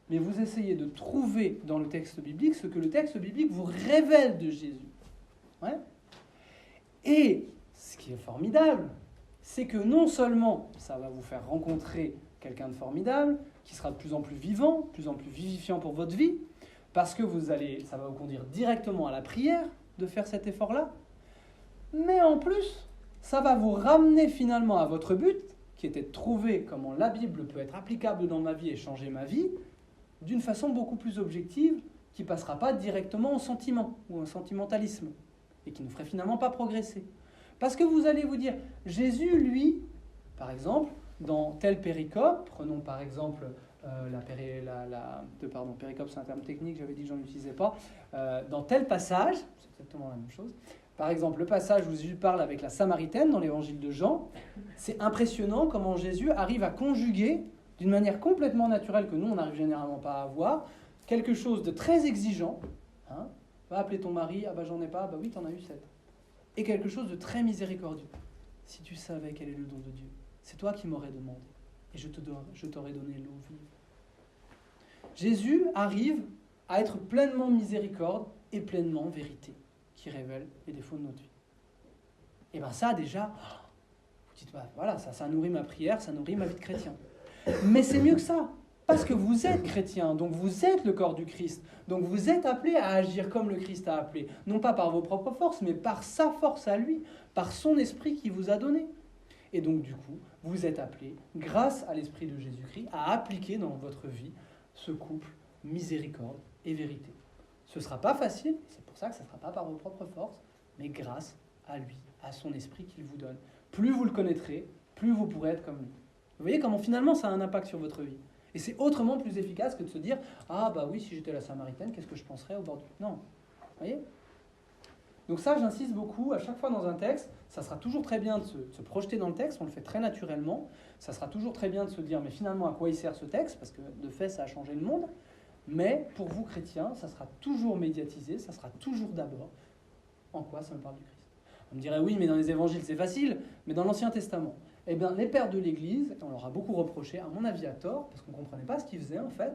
mais vous essayez de trouver dans le texte biblique ce que le texte biblique vous révèle de Jésus. Ouais. Et ce qui est formidable, c'est que non seulement ça va vous faire rencontrer quelqu'un de formidable, qui sera de plus en plus vivant, de plus en plus vivifiant pour votre vie, parce que ça va vous conduire directement à la prière de faire cet effort-là, mais en plus, ça va vous ramener finalement à votre but, qui était de trouver comment la Bible peut être applicable dans ma vie et changer ma vie, d'une façon beaucoup plus objective, qui ne passera pas directement au sentiment ou au sentimentalisme, et qui ne ferait finalement pas progresser. Parce que vous allez vous dire, Jésus, lui, par exemple, dans telle péricope, prenons par exemple péricope c'est un terme technique, j'avais dit que j'en utilisais pas, dans tel passage, c'est exactement la même chose, par exemple le passage où Jésus parle avec la Samaritaine dans l'évangile de Jean, c'est impressionnant comment Jésus arrive à conjuguer d'une manière complètement naturelle que nous on n'arrive généralement pas à avoir, quelque chose de très exigeant, hein, va appeler ton mari, ah bah j'en ai pas, bah oui t'en as eu 7, et quelque chose de très miséricordieux. Si tu savais quel est le don de Dieu, c'est toi qui m'aurais demandé. et je t'aurai donné l'eau vive. Jésus arrive à être pleinement miséricorde et pleinement vérité, qui révèle les défauts de notre vie. Et bien ça déjà, vous dites, voilà, ça nourrit ma prière, ça nourrit ma vie de chrétien. Mais c'est mieux que ça, parce que vous êtes chrétien, donc vous êtes le corps du Christ, donc vous êtes appelé à agir comme le Christ a appelé, non pas par vos propres forces, mais par sa force à lui, par son esprit qui vous a donné. Et donc du coup, vous êtes appelé, grâce à l'esprit de Jésus-Christ, à appliquer dans votre vie ce couple miséricorde et vérité. Ce ne sera pas facile, c'est pour ça que ce ne sera pas par vos propres forces, mais grâce à lui, à son esprit qu'il vous donne. Plus vous le connaîtrez, plus vous pourrez être comme lui. Vous voyez comment finalement ça a un impact sur votre vie. Et c'est autrement plus efficace que de se dire « Ah bah oui, si j'étais la Samaritaine, qu'est-ce que je penserais au bord du... » Non. Vous voyez ? Donc ça, j'insiste beaucoup, à chaque fois dans un texte, ça sera toujours très bien de se projeter dans le texte, on le fait très naturellement, ça sera toujours très bien de se dire « Mais finalement, à quoi il sert ce texte ?» Parce que de fait, ça a changé le monde. Mais pour vous, chrétiens, ça sera toujours médiatisé, ça sera toujours d'abord en quoi ça me parle du Christ. On me dirait, oui, mais dans les évangiles, c'est facile, mais dans l'Ancien Testament, eh bien, les pères de l'Église, on leur a beaucoup reproché, à mon avis à tort, parce qu'on ne comprenait pas ce qu'ils faisaient en fait,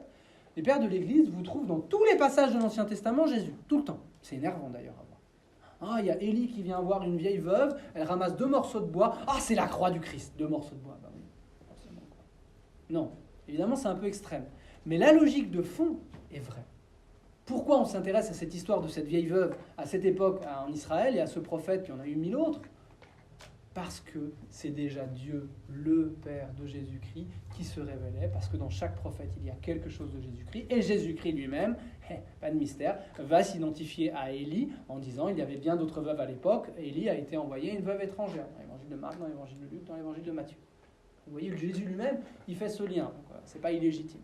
les pères de l'Église vous trouvent dans tous les passages de l'Ancien Testament Jésus, tout le temps. C'est énervant d'ailleurs à voir. Ah, il y a Élie qui vient voir une vieille veuve, elle ramasse 2 morceaux de bois, ah, c'est la croix du Christ, 2 morceaux de bois, bah oui, forcément. Non, évidemment, c'est un peu extrême. Mais la logique de fond est vraie. Pourquoi on s'intéresse à cette histoire de cette vieille veuve à cette époque en Israël et à ce prophète, puis il y en a eu 1000 autres? Parce que c'est déjà Dieu, le Père de Jésus-Christ, qui se révélait, parce que dans chaque prophète, il y a quelque chose de Jésus-Christ, et Jésus-Christ lui-même, pas de mystère, va s'identifier à Élie en disant il y avait bien d'autres veuves à l'époque, Élie a été envoyé une veuve étrangère, dans l'évangile de Marc, dans l'évangile de Luc, dans l'évangile de Matthieu. Vous voyez, Jésus lui-même, il fait ce lien, donc c'est pas illégitime.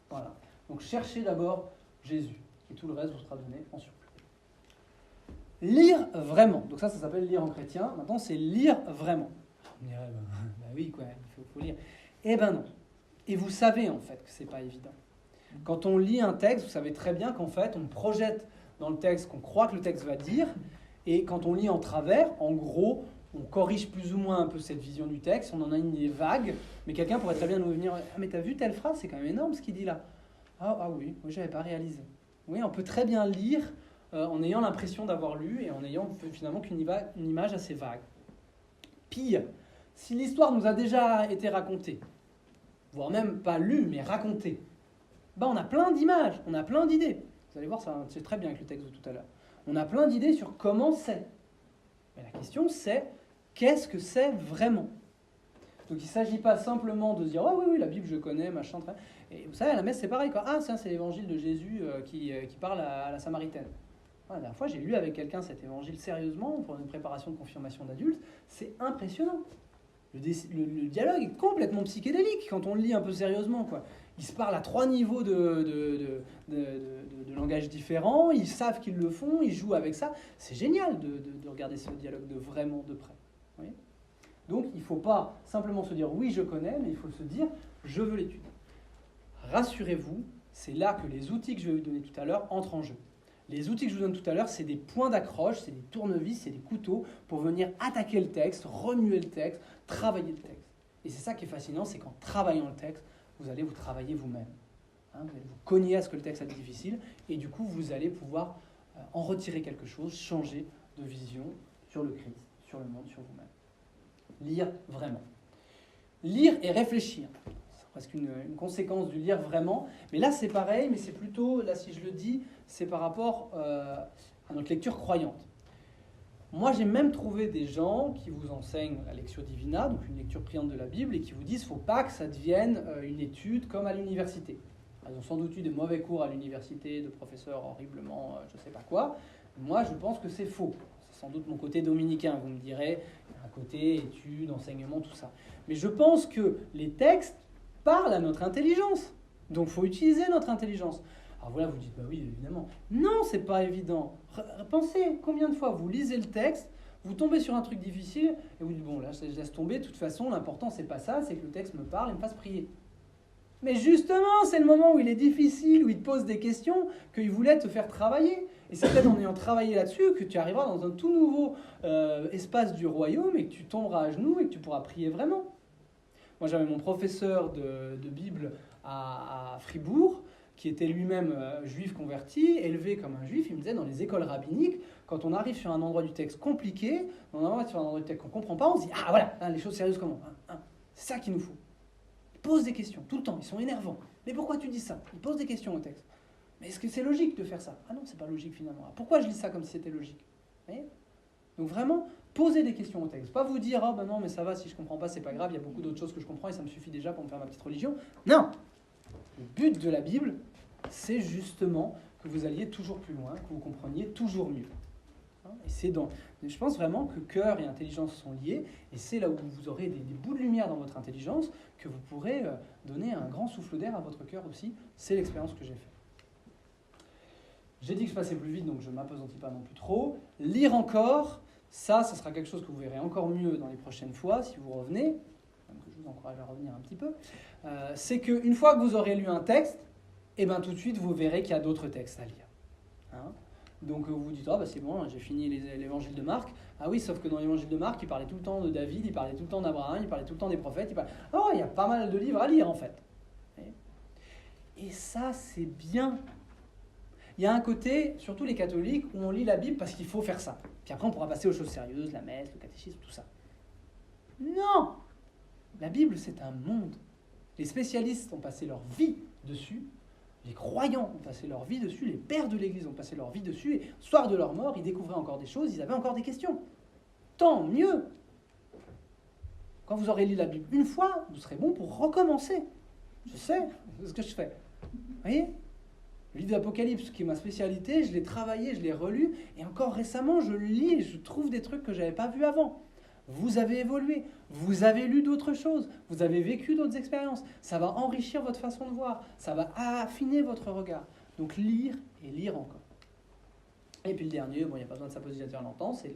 Voilà. Donc cherchez d'abord Jésus, et tout le reste vous sera donné en surplus. Lire vraiment. Donc ça s'appelle lire en chrétien. Maintenant, c'est lire vraiment. On dirait, bah oui, quoi, il faut lire. Eh ben non. Et vous savez, en fait, que c'est pas évident. Quand on lit un texte, vous savez très bien qu'en fait, on projette dans le texte qu'on croit que le texte va dire, et quand on lit en travers, en gros, on corrige plus ou moins un peu cette vision du texte, on en a une idée vague, mais quelqu'un pourrait très bien nous venir « Ah, mais t'as vu telle phrase, c'est quand même énorme ce qu'il dit là. » Ah oui, j'avais pas réalisé. Oui, on peut très bien lire en ayant l'impression d'avoir lu et en ayant finalement qu'une image assez vague. Pire, si l'histoire nous a déjà été racontée, voire même pas lue, mais racontée, on a plein d'images, on a plein d'idées. Vous allez voir, c'est très bien avec le texte de tout à l'heure. On a plein d'idées sur comment c'est. Mais la question c'est, qu'est-ce que c'est vraiment ? Donc il ne s'agit pas simplement de se dire « Oh oui, la Bible je connais, machin, très... » Et vous savez, à la messe c'est pareil, quoi. Ah, c'est l'évangile de Jésus qui parle à la Samaritaine. La dernière fois, j'ai lu avec quelqu'un cet évangile sérieusement pour une préparation de confirmation d'adulte. C'est impressionnant. Le dialogue est complètement psychédélique quand on le lit un peu sérieusement, quoi. Ils se parlent à 3 niveaux de langage différents, ils savent qu'ils le font, ils jouent avec ça. C'est génial de regarder ce dialogue de vraiment de près. Vous voyez ? Donc il ne faut pas simplement se dire « oui, je connais », mais il faut se dire « je veux l'étudier ». Rassurez-vous, c'est là que les outils que je vais vous donner tout à l'heure entrent en jeu. Les outils que je vous donne tout à l'heure, c'est des points d'accroche, c'est des tournevis, c'est des couteaux pour venir attaquer le texte, remuer le texte, travailler le texte. Et c'est ça qui est fascinant, c'est qu'en travaillant le texte, vous allez vous travailler vous-même. Vous allez vous cogner à ce que le texte est difficile, et du coup, vous allez pouvoir en retirer quelque chose, changer de vision sur le Christ, sur le monde, sur vous-même. Lire vraiment. Lire et réfléchir. C'est presque une conséquence du lire vraiment. Mais là, c'est pareil, mais c'est plutôt, là, si je le dis, c'est par rapport à notre lecture croyante. Moi, j'ai même trouvé des gens qui vous enseignent la Lectio Divina, donc une lecture priante de la Bible, et qui vous disent qu'il ne faut pas que ça devienne une étude comme à l'université. Ils ont sans doute eu des mauvais cours à l'université, de professeurs horriblement, je ne sais pas quoi. Moi, je pense que c'est faux. C'est sans doute mon côté dominicain, vous me direz, un côté étude, enseignement, tout ça. Mais je pense que les textes parlent à notre intelligence. Donc, il faut utiliser notre intelligence. Alors voilà, vous dites, bah oui, évidemment. Non, c'est pas évident. Pensez, combien de fois vous lisez le texte, vous tombez sur un truc difficile, et vous dites, bon, là, je laisse tomber, de toute façon, l'important, c'est pas ça, c'est que le texte me parle et me fasse prier. Mais justement, c'est le moment où il est difficile, où il te pose des questions, qu'il voulait te faire travailler. Et c'est peut-être en ayant travaillé là-dessus que tu arriveras dans un tout nouveau espace du royaume, et que tu tomberas à genoux, et que tu pourras prier vraiment. Moi, j'avais mon professeur de Bible à Fribourg, qui était lui-même juif converti, élevé comme un juif. Il me disait, dans les écoles rabbiniques, quand on arrive sur un endroit du texte compliqué, on arrive sur un endroit du texte qu'on ne comprend pas, on se dit, ah voilà, les choses sérieuses comment c'est ça qu'il nous faut. Ils posent des questions tout le temps, ils sont énervants. Mais pourquoi tu dis ça? Ils posent des questions au texte. Mais est-ce que c'est logique de faire ça? Ah non, c'est pas logique finalement. Ah, pourquoi je lis ça comme si c'était logique? Vous voyez? Donc vraiment, posez des questions au texte. Pas vous dire, ah ben non, mais ça va, si je comprends pas, c'est pas grave, il y a beaucoup d'autres choses que je comprends et ça me suffit déjà pour me faire ma petite religion. Non! Le but de la Bible, c'est justement que vous alliez toujours plus loin, que vous compreniez toujours mieux. Et je pense vraiment que cœur et intelligence sont liés, et c'est là où vous aurez des bouts de lumière dans votre intelligence que vous pourrez donner un grand souffle d'air à votre cœur aussi. C'est l'expérience que j'ai faite. J'ai dit que je passais plus vite, donc je ne m'appesantis pas non plus trop. Lire encore, ça sera quelque chose que vous verrez encore mieux dans les prochaines fois, si vous revenez, même que je vous encourage à revenir un petit peu. C'est qu'une fois que vous aurez lu un texte, et bien tout de suite, vous verrez qu'il y a d'autres textes à lire. Hein? Donc vous vous dites, ah bah c'est bon, j'ai fini l'évangile de Marc. Ah oui, sauf que dans l'évangile de Marc, il parlait tout le temps de David, il parlait tout le temps d'Abraham, il parlait tout le temps des prophètes. Il y a pas mal de livres à lire en fait. Et ça, c'est bien. Il y a un côté, surtout les catholiques, où on lit la Bible parce qu'il faut faire ça. Puis après, on pourra passer aux choses sérieuses, la messe, le catéchisme, tout ça. Non! La Bible, c'est un monde. Les spécialistes ont passé leur vie dessus. Les croyants ont passé leur vie dessus, les pères de l'Église ont passé leur vie dessus, et au soir de leur mort, ils découvraient encore des choses, ils avaient encore des questions. Tant mieux! Quand vous aurez lu la Bible une fois, vous serez bon pour recommencer. Je sais, c'est ce que je fais. Vous voyez? Le livre d'Apocalypse, qui est ma spécialité, je l'ai travaillé, je l'ai relu, et encore récemment, je le lis et je trouve des trucs que je n'avais pas vus avant. Vous avez évolué, vous avez lu d'autres choses, vous avez vécu d'autres expériences. Ça va enrichir votre façon de voir, ça va affiner votre regard. Donc lire et lire encore. Et puis le dernier, bon, il n'y a pas besoin de s'apposition longtemps, c'est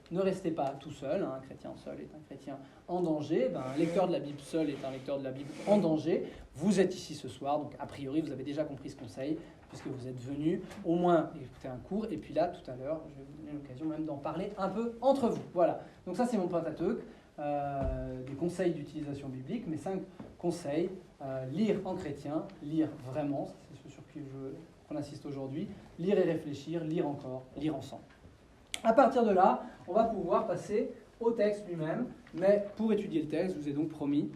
ne restez pas tout seul. Un chrétien seul est un chrétien en danger. Un lecteur de la Bible seul est un lecteur de la Bible en danger. Vous êtes ici ce soir, donc a priori vous avez déjà compris ce conseil, puisque vous êtes venus au moins écouter un cours. Et puis là, tout à l'heure, je vais vous donner l'occasion même d'en parler un peu entre vous. Voilà, donc ça c'est mon Pentateuque, des conseils d'utilisation biblique, mes 5 conseils. Lire en chrétien, lire vraiment, c'est ce sur qui je veux qu'on insiste aujourd'hui, lire et réfléchir, lire encore, lire ensemble. À partir de là, on va pouvoir passer au texte lui-même, mais pour étudier le texte, je vous ai donc promis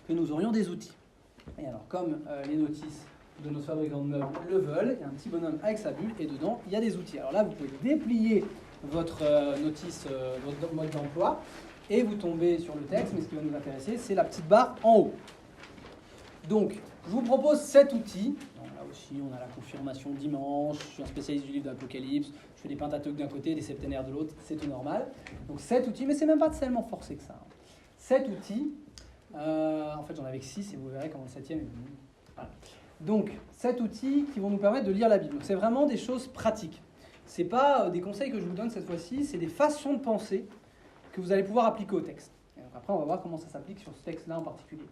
que nous aurions des outils. Et alors, comme les notices de nos fabricants de meubles le veulent, il y a un petit bonhomme avec sa bulle, et dedans, il y a des outils. Alors là, vous pouvez déplier votre notice, votre mode d'emploi, et vous tombez sur le texte, mais ce qui va nous intéresser, c'est la petite barre en haut. Donc, je vous propose 7 outils. Là aussi, on a la confirmation dimanche, je suis un spécialiste du livre d'Apocalypse, je fais des pentateuques d'un côté, des septénaires de l'autre, c'est tout normal. Donc 7 outils, mais c'est même pas tellement forcé que ça. 7 outils, en fait j'en avais que 6 et vous verrez comment le 7e est venu. Voilà. Donc 7 outils qui vont nous permettre de lire la Bible. Donc c'est vraiment des choses pratiques. C'est pas des conseils que je vous donne cette fois-ci, c'est des façons de penser que vous allez pouvoir appliquer au texte. Et donc après on va voir comment ça s'applique sur ce texte-là en particulier.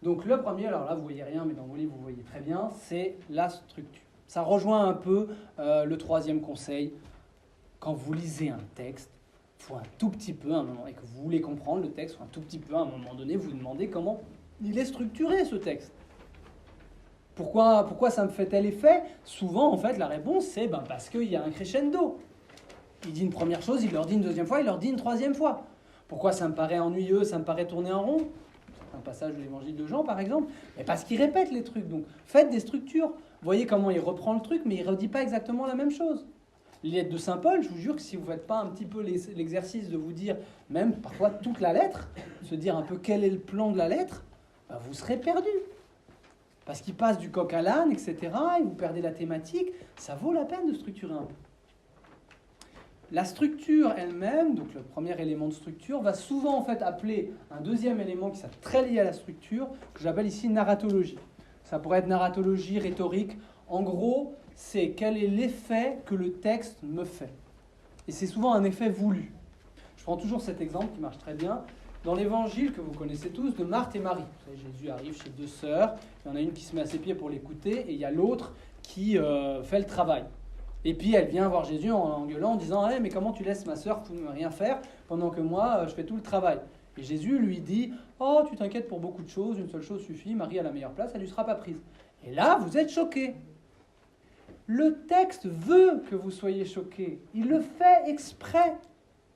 Donc le premier, alors là vous voyez rien, mais dans vos livres vous voyez très bien, c'est la structure. Ça rejoint un peu le 3e conseil. Quand vous lisez un texte, il faut un tout petit peu, à un moment, et que vous voulez comprendre le texte, un tout petit peu, à un moment donné, vous vous demandez comment il est structuré ce texte. Pourquoi ça me fait tel effet? Souvent, en fait, la réponse, c'est parce qu'il y a un crescendo. Il dit une première chose, il leur dit une deuxième fois, il leur dit une troisième fois. Pourquoi ça me paraît ennuyeux, ça me paraît tourner en rond? Un passage de l'évangile de Jean, par exemple. Mais parce qu'il répète les trucs. Donc, faites des structures. Voyez comment il reprend le truc, mais il ne redit pas exactement la même chose. Les lettres de Saint Paul, je vous jure que si vous ne faites pas un petit peu l'exercice de vous dire, même parfois toute la lettre, se dire un peu quel est le plan de la lettre, vous serez perdu. Parce qu'il passe du coq à l'âne, etc., et vous perdez la thématique, ça vaut la peine de structurer un peu. La structure elle-même, donc le premier élément de structure, va souvent en fait appeler un deuxième élément qui est très lié à la structure, que j'appelle ici narratologie. Ça pourrait être narratologie, rhétorique. En gros, c'est quel est l'effet que le texte me fait. Et c'est souvent un effet voulu. Je prends toujours cet exemple qui marche très bien. Dans l'évangile que vous connaissez tous, de Marthe et Marie. Vous savez, Jésus arrive chez 2 sœurs, il y en a une qui se met à ses pieds pour l'écouter, et il y a l'autre qui fait le travail. Et puis elle vient voir Jésus en gueulant, en disant « mais comment tu laisses ma sœur rien faire pendant que moi, je fais tout le travail ?» Et Jésus lui dit « Oh, tu t'inquiètes pour beaucoup de choses, une seule chose suffit, Marie a la meilleure place, elle ne lui sera pas prise. » Et là, vous êtes choqués. Le texte veut que vous soyez choqués. Il le fait exprès.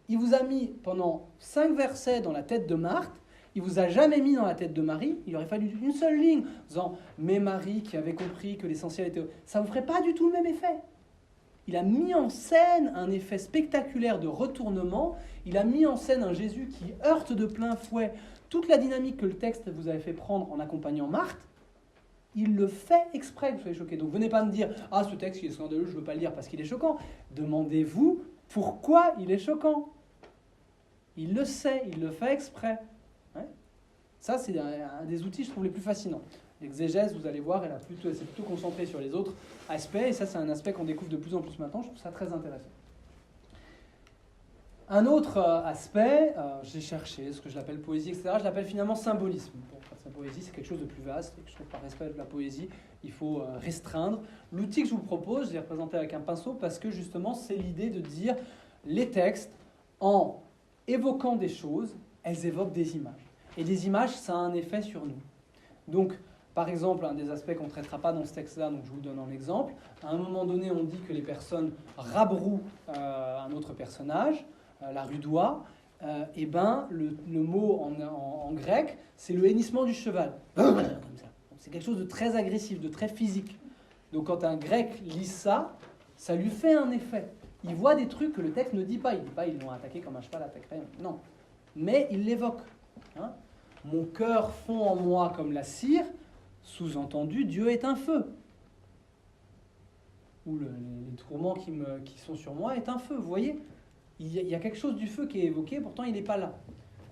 Il vous a mis pendant 5 versets dans la tête de Marthe. Il vous a jamais mis dans la tête de Marie. Il aurait fallu une seule ligne en disant « Mais Marie qui avait compris que l'essentiel était... » Ça ne vous ferait pas du tout le même effet. Il a mis en scène un effet spectaculaire de retournement. Il a mis en scène un Jésus qui heurte de plein fouet toute la dynamique que le texte vous avait fait prendre en accompagnant Marthe. Il le fait exprès que vous soyez choqués. Donc venez pas me dire « Ah, ce texte, il est scandaleux, je ne veux pas le lire parce qu'il est choquant. » Demandez-vous pourquoi il est choquant. Il le sait, il le fait exprès. Ouais. Ça, c'est un des outils, je trouve, les plus fascinants. L'exégèse, vous allez voir, c'est plutôt concentré sur les autres aspects. Et ça, c'est un aspect qu'on découvre de plus en plus maintenant. Je trouve ça très intéressant. Un autre aspect, j'ai cherché ce que je l'appelle poésie, etc. Je l'appelle finalement symbolisme. Bon, la poésie, c'est quelque chose de plus vaste. Et je trouve par respect de la poésie, il faut restreindre. L'outil que je vous propose, je l'ai représenté avec un pinceau parce que justement, c'est l'idée de dire les textes, en évoquant des choses, elles évoquent des images. Et des images, ça a un effet sur nous. Donc, par exemple, un des aspects qu'on ne traitera pas dans ce texte-là, donc je vous donne un exemple. À un moment donné, on dit que les personnes rabrouent un autre personnage, la rudoie. Et ben, le mot en grec, c'est le hennissement du cheval. Comme ça. C'est quelque chose de très agressif, de très physique. Donc quand un grec lit ça, ça lui fait un effet. Il voit des trucs que le texte ne dit pas. Il ne dit pas, ils l'ont attaqué comme un cheval attaquerait. Non. Mais il l'évoque. Hein. Mon cœur fond en moi comme la cire. Sous-entendu, Dieu est un feu. Ou les tourments qui sont sur moi est un feu. Vous voyez, il y a quelque chose du feu qui est évoqué, pourtant il n'est pas là.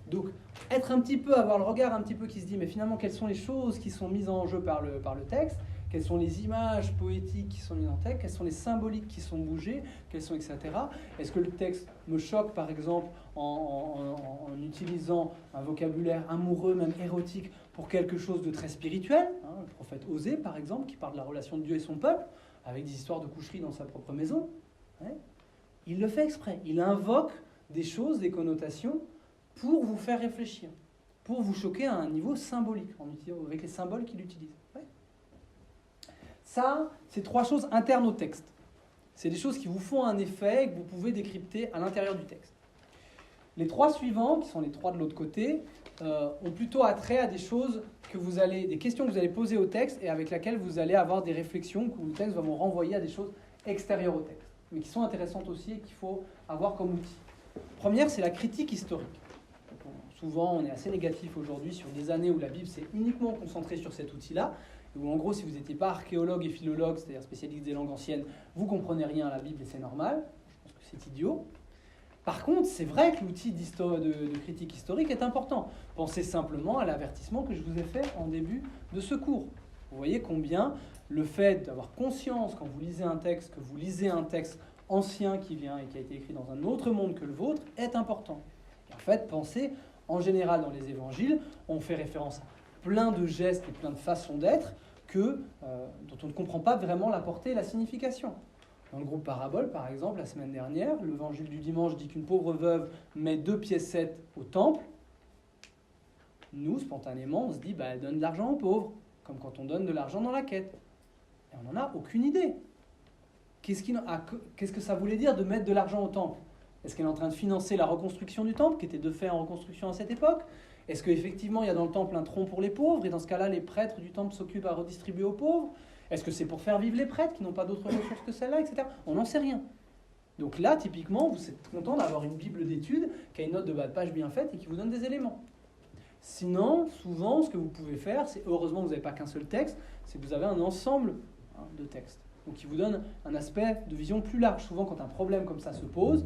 Donc, avoir le regard un petit peu qui se dit, mais finalement, quelles sont les choses qui sont mises en jeu par le texte ? Quelles sont les images poétiques qui sont mises en texte ? Quelles sont les symboliques qui sont bougées ? Quelles sont, etc. Est-ce que le texte me choque, par exemple, en utilisant un vocabulaire amoureux, même érotique, pour quelque chose de très spirituel ? Le prophète Osée, par exemple, qui parle de la relation de Dieu et son peuple, avec des histoires de coucherie dans sa propre maison. Ouais. Il le fait exprès. Il invoque des choses, des connotations, pour vous faire réfléchir, pour vous choquer à un niveau symbolique, avec les symboles qu'il utilise. Ouais. Ça, c'est 3 choses internes au texte. C'est des choses qui vous font un effet et que vous pouvez décrypter à l'intérieur du texte. Les 3 suivants, qui sont les 3 de l'autre côté, ont plutôt attrait à des choses des questions que vous allez poser au texte et avec lesquelles vous allez avoir des réflexions que le texte va vous renvoyer à des choses extérieures au texte, mais qui sont intéressantes aussi et qu'il faut avoir comme outil. Première, c'est la critique historique. Souvent, on est assez négatif aujourd'hui sur des années où la Bible s'est uniquement concentrée sur cet outil-là, où en gros, si vous n'étiez pas archéologue et philologue, c'est-à-dire spécialiste des langues anciennes, vous ne comprenez rien à la Bible et c'est normal. Je pense que c'est idiot. Par contre, c'est vrai que l'outil de critique historique est important. Pensez simplement à l'avertissement que je vous ai fait en début de ce cours. Vous voyez combien le fait d'avoir conscience, quand vous lisez un texte, que vous lisez un texte ancien qui vient et qui a été écrit dans un autre monde que le vôtre, est important. Et en fait, pensez, en général, dans les évangiles, on fait référence à plein de gestes et plein de façons d'être dont on ne comprend pas vraiment la portée et la signification. Dans le groupe Parabole, par exemple, la semaine dernière, l'évangile du dimanche dit qu'une pauvre veuve met 2 piécettes au temple. Nous, spontanément, on se dit, elle donne de l'argent aux pauvres, comme quand on donne de l'argent dans la quête. Et on n'en a aucune idée. Qu'est-ce que ça voulait dire de mettre de l'argent au temple ? Est-ce qu'elle est en train de financer la reconstruction du temple, qui était de fait en reconstruction à cette époque ? Est-ce qu'effectivement, il y a dans le temple un tronc pour les pauvres, et dans ce cas-là, les prêtres du temple s'occupent à redistribuer aux pauvres ? Est-ce que c'est pour faire vivre les prêtres qui n'ont pas d'autres ressources que celle-là, etc. On n'en sait rien. Donc là, typiquement, vous êtes content d'avoir une Bible d'études qui a une note de bas de page bien faite et qui vous donne des éléments. Sinon, souvent, ce que vous pouvez faire, c'est, heureusement que vous n'avez pas qu'un seul texte, c'est que vous avez un ensemble de textes. Donc qui vous donne un aspect de vision plus large. Souvent, quand un problème comme ça se pose,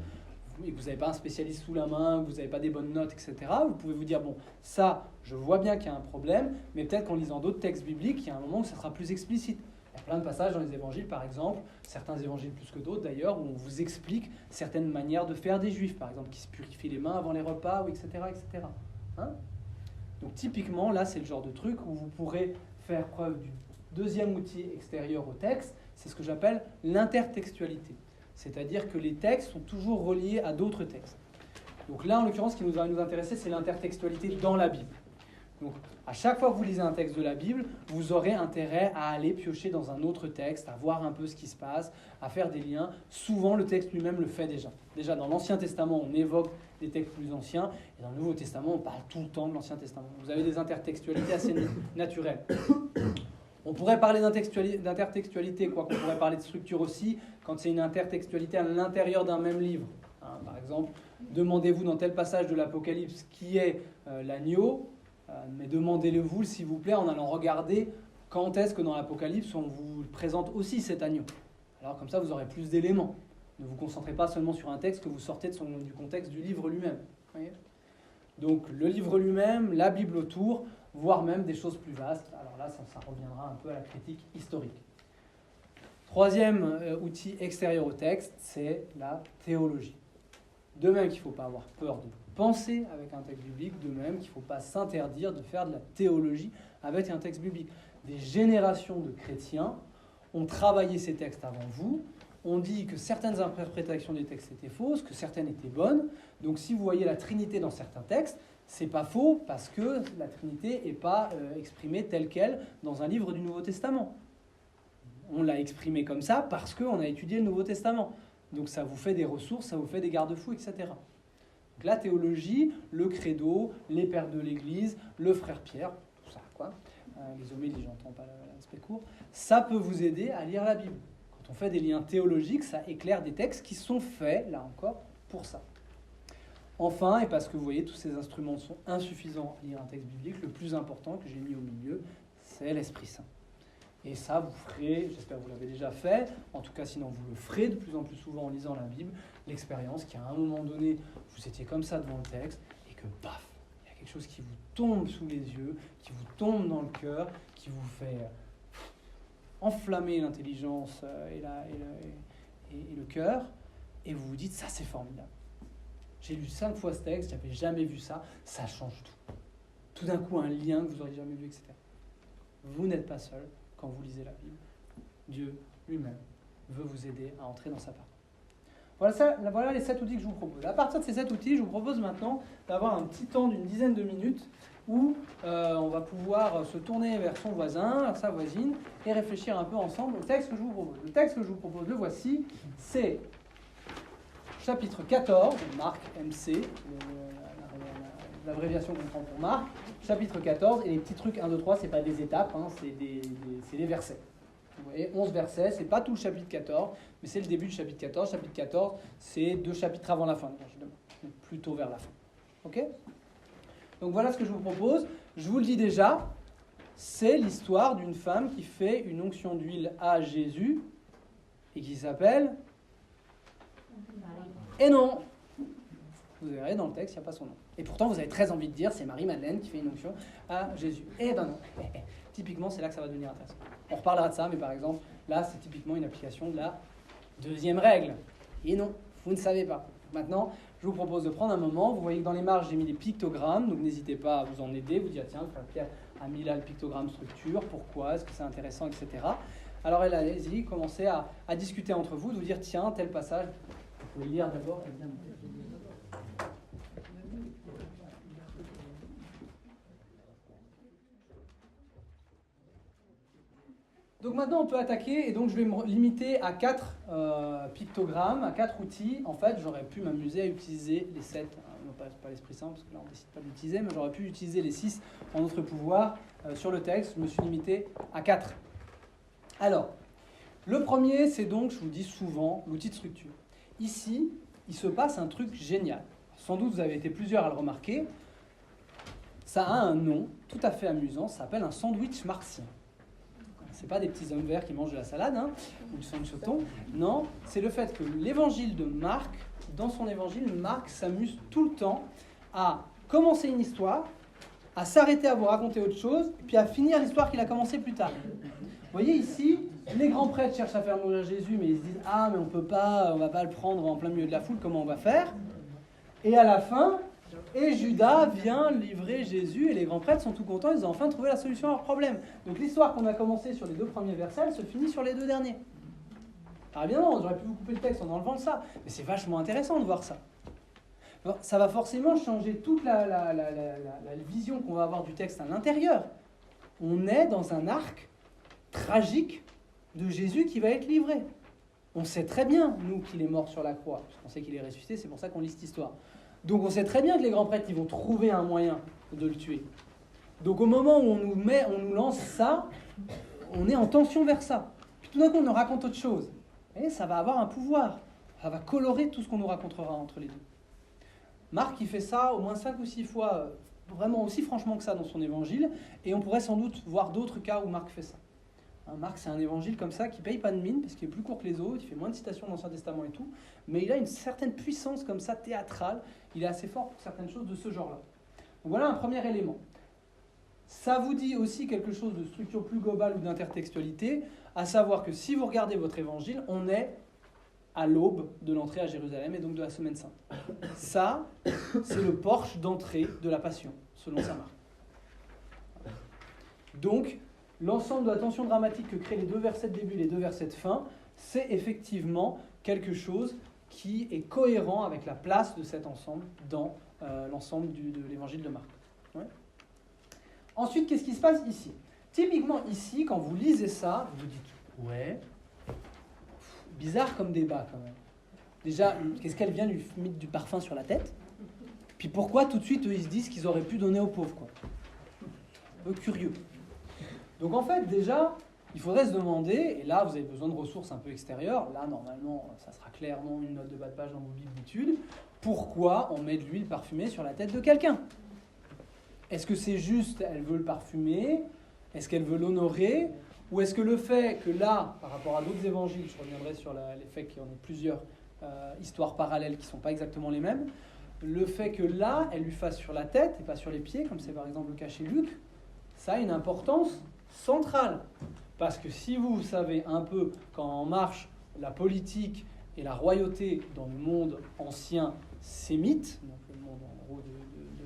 et que vous n'avez pas un spécialiste sous la main, que vous n'avez pas des bonnes notes, etc., vous pouvez vous dire, bon, ça, je vois bien qu'il y a un problème, mais peut-être qu'en lisant d'autres textes bibliques, il y a un moment où ça sera plus explicite. Il y a plein de passages dans les évangiles, par exemple, certains évangiles plus que d'autres d'ailleurs, où on vous explique certaines manières de faire des juifs, par exemple, qui se purifient les mains avant les repas, ou etc., etc. Hein ? Donc typiquement, là, c'est le genre de truc où vous pourrez faire preuve du deuxième outil extérieur au texte, c'est ce que j'appelle l'intertextualité. C'est-à-dire que les textes sont toujours reliés à d'autres textes. Donc là, en l'occurrence, ce qui va nous intéresser, c'est l'intertextualité dans la Bible. Donc, à chaque fois que vous lisez un texte de la Bible, vous aurez intérêt à aller piocher dans un autre texte, à voir un peu ce qui se passe, à faire des liens. Souvent, le texte lui-même le fait déjà. Déjà, dans l'Ancien Testament, on évoque des textes plus anciens, et dans le Nouveau Testament, on parle tout le temps de l'Ancien Testament. Vous avez des intertextualités assez naturelles. On pourrait parler d'intertextualité, quoi qu'on pourrait parler de structure aussi, quand c'est une intertextualité à l'intérieur d'un même livre. Par exemple, demandez-vous dans tel passage de l'Apocalypse qui est l'agneau, mais demandez-le-vous, s'il vous plaît, en allant regarder quand est-ce que dans l'Apocalypse, on vous présente aussi cet agneau. Alors comme ça, vous aurez plus d'éléments. Ne vous concentrez pas seulement sur un texte que vous sortez du contexte du livre lui-même. Voyez ? Donc le livre lui-même, la Bible autour, voire même des choses plus vastes. Alors là, ça reviendra un peu à la critique historique. Troisième outil extérieur au texte, c'est la théologie. De même qu'il ne faut pas avoir peur de penser avec un texte biblique, de même qu'il ne faut pas s'interdire de faire de la théologie avec un texte biblique. Des générations de chrétiens ont travaillé ces textes avant vous, ont dit que certaines interprétations des textes étaient fausses, que certaines étaient bonnes. Donc si vous voyez la Trinité dans certains textes, c'est pas faux parce que la Trinité n'est pas exprimée telle qu'elle dans un livre du Nouveau Testament. On l'a exprimée comme ça parce qu'on a étudié le Nouveau Testament. Donc ça vous fait des ressources, ça vous fait des garde-fous, etc. Donc la théologie, le credo, les pères de l'Église, le frère Pierre, tout ça, quoi. Les homélies, j'entends pas l'aspect court. Ça peut vous aider à lire la Bible. Quand on fait des liens théologiques, ça éclaire des textes qui sont faits, là encore, pour ça. Enfin, et parce que vous voyez, tous ces instruments sont insuffisants à lire un texte biblique, le plus important que j'ai mis au milieu, c'est l'Esprit Saint. Et ça, vous ferez, j'espère que vous l'avez déjà fait, en tout cas sinon vous le ferez de plus en plus souvent en lisant la Bible, l'expérience qu'à un moment donné, vous étiez comme ça devant le texte, et que paf, il y a quelque chose qui vous tombe sous les yeux, qui vous tombe dans le cœur, qui vous fait enflammer l'intelligence et le cœur, et vous vous dites, ça c'est formidable. J'ai lu 5 fois ce texte, j'avais jamais vu ça, ça change tout. Tout d'un coup, un lien que vous n'auriez jamais vu, etc. Vous n'êtes pas seul quand vous lisez la Bible. Dieu lui-même veut vous aider à entrer dans sa parole. Voilà les 7 outils que je vous propose. À partir de ces 7 outils, je vous propose maintenant d'avoir un petit temps d'une dizaine de minutes où on va pouvoir se tourner vers son voisin, vers sa voisine, et réfléchir un peu ensemble au texte que je vous propose. Le texte que je vous propose, le voici, c'est chapitre 14, Marc MC, l'abréviation qu'on prend pour Marc, chapitre 14, et les petits trucs 1, 2, 3, c'est pas des étapes, hein, c'est des versets. Vous voyez, 11 versets, c'est pas tout le chapitre 14, mais c'est le début du chapitre 14. Chapitre 14, c'est 2 chapitres avant la fin, plutôt vers la fin. Ok ? Donc voilà ce que je vous propose. Je vous le dis déjà, c'est l'histoire d'une femme qui fait une onction d'huile à Jésus et qui s'appelle... Et non, vous verrez dans le texte, il n'y a pas son nom. Et pourtant, vous avez très envie de dire, c'est Marie-Madeleine qui fait une onction à Jésus. Eh ben non. Typiquement, c'est là que ça va devenir intéressant. On reparlera de ça, mais par exemple, là, c'est typiquement une application de la deuxième règle. Et non, vous ne savez pas. Maintenant, je vous propose de prendre un moment. Vous voyez que dans les marges, j'ai mis des pictogrammes, donc n'hésitez pas à vous en aider. Vous dire, tiens, Pierre a mis là le pictogramme structure, pourquoi, est-ce que c'est intéressant, etc. Alors, allez-y, commencez à discuter entre vous, de vous dire, tiens, tel passage... Vous pouvez lire d'abord, évidemment. Donc maintenant, on peut attaquer, et donc je vais me limiter à 4 pictogrammes, à 4 outils. En fait, j'aurais pu m'amuser à utiliser les 7, non pas l'Esprit Saint, parce que là, on ne décide pas de l'utiliser, mais j'aurais pu utiliser les 6 en notre pouvoir sur le texte. Je me suis limité à 4. Alors, le premier, c'est donc, je vous dis souvent, l'outil de structure. Ici, il se passe un truc génial. Sans doute, vous avez été plusieurs à le remarquer. Ça a un nom tout à fait amusant, ça s'appelle un sandwich martien. Ce n'est pas des petits hommes verts qui mangent de la salade, hein, ou du sandwich au thon. Non, c'est le fait que l'évangile de Marc, dans son évangile, Marc s'amuse tout le temps à commencer une histoire, à s'arrêter à vous raconter autre chose, puis à finir l'histoire qu'il a commencée plus tard. Vous voyez ici, les grands prêtres cherchent à faire mourir Jésus, mais ils se disent « Ah, mais on peut pas, on va pas le prendre en plein milieu de la foule, comment on va faire ?» Et à la fin, et Judas vient livrer Jésus, et les grands prêtres sont tout contents, ils ont enfin trouvé la solution à leur problème. Donc l'histoire qu'on a commencée sur les 2 premiers versets, elle se finit sur les 2 derniers. Alors évidemment, j'aurais pu vous couper le texte en enlevant ça, mais c'est vachement intéressant de voir ça. Alors, ça va forcément changer toute la vision qu'on va avoir du texte à l'intérieur. On est dans un arc tragique de Jésus qui va être livré. On sait très bien, nous, qu'il est mort sur la croix, parce qu'on sait qu'il est ressuscité, c'est pour ça qu'on lit cette histoire. Donc on sait très bien que les grands prêtres, ils vont trouver un moyen de le tuer. Donc au moment où on nous lance ça, on est en tension vers ça. Puis tout d'un coup, on nous raconte autre chose. Et ça va avoir un pouvoir. Ça va colorer tout ce qu'on nous racontera entre les deux. Marc, il fait ça au moins 5 ou 6 fois, vraiment aussi franchement que ça dans son évangile, et on pourrait sans doute voir d'autres cas où Marc fait ça. Marc, c'est un évangile comme ça qui ne paye pas de mine, parce qu'il est plus court que les autres, il fait moins de citations dans l'Ancien Testament et tout, mais il a une certaine puissance comme ça, théâtrale, il est assez fort pour certaines choses de ce genre-là. Donc voilà un premier élément. Ça vous dit aussi quelque chose de structure plus globale ou d'intertextualité, à savoir que si vous regardez votre évangile, on est à l'aube de l'entrée à Jérusalem et donc de la Semaine Sainte. Ça, c'est le porche d'entrée de la Passion, selon saint Marc. Donc, l'ensemble de la tension dramatique que créent les 2 versets de début et les 2 versets de fin, c'est effectivement quelque chose qui est cohérent avec la place de cet ensemble dans l'ensemble de l'évangile de Marc. Ouais. Ensuite, qu'est-ce qui se passe ici ? Typiquement ici, quand vous lisez ça, vous vous dites « ouais, bizarre comme débat quand même. Déjà, qu'est-ce qu'elle vient lui mettre du parfum sur la tête ? Puis pourquoi tout de suite, eux, ils se disent qu'ils auraient pu donner aux pauvres, quoi. Un peu curieux. Donc en fait, déjà, il faudrait se demander, et là, vous avez besoin de ressources un peu extérieures, là, normalement, ça sera clairement une note de bas de page dans vos bibles d'études, pourquoi on met de l'huile parfumée sur la tête de quelqu'un ? Est-ce que c'est juste, elle veut le parfumer ? Est-ce qu'elle veut l'honorer ? Ou est-ce que le fait que là, par rapport à d'autres évangiles, je reviendrai sur l'effet qu'il y en ait plusieurs histoires parallèles qui ne sont pas exactement les mêmes, le fait que là, elle lui fasse sur la tête et pas sur les pieds, comme c'est par exemple le cas chez Luc, ça a une importance centrale. Parce que si vous savez un peu quand marche la politique et la royauté dans le monde ancien sémite, donc le monde en gros de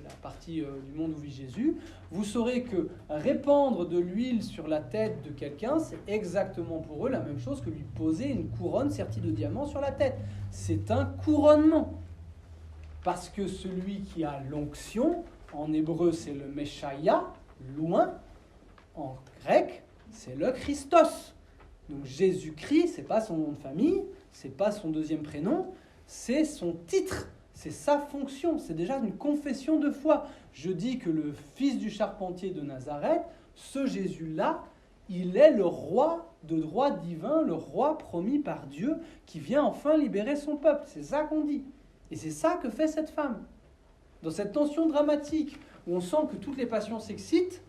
la partie du monde où vit Jésus, vous saurez que répandre de l'huile sur la tête de quelqu'un, c'est exactement pour eux la même chose que lui poser une couronne sertie de diamants sur la tête. C'est un couronnement. Parce que celui qui a l'onction, en hébreu c'est le Meshaïa, loin, en grec c'est le Christos. Donc Jésus-Christ, c'est pas son nom de famille, c'est pas son deuxième prénom, c'est son titre. C'est sa fonction, c'est déjà une confession de foi. Je dis que le fils du charpentier de Nazareth, ce Jésus-là, il est le roi de droit divin, le roi promis par Dieu qui vient enfin libérer son peuple. C'est ça qu'on dit. Et c'est ça que fait cette femme. Dans cette tension dramatique où on sent que toutes les passions s'excitent,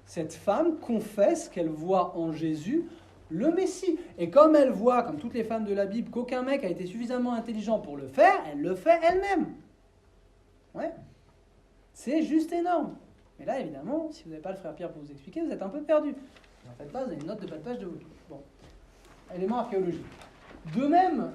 cette femme confesse qu'elle voit en Jésus le Messie. Et comme elle voit, comme toutes les femmes de la Bible, qu'aucun mec a été suffisamment intelligent pour le faire, elle le fait elle-même. Ouais. C'est juste énorme. Mais là, évidemment, si vous n'avez pas le frère Pierre pour vous expliquer, vous êtes un peu perdu. En fait, là, vous avez une note de bas de page de vous. Bon. Élément archéologique. De même,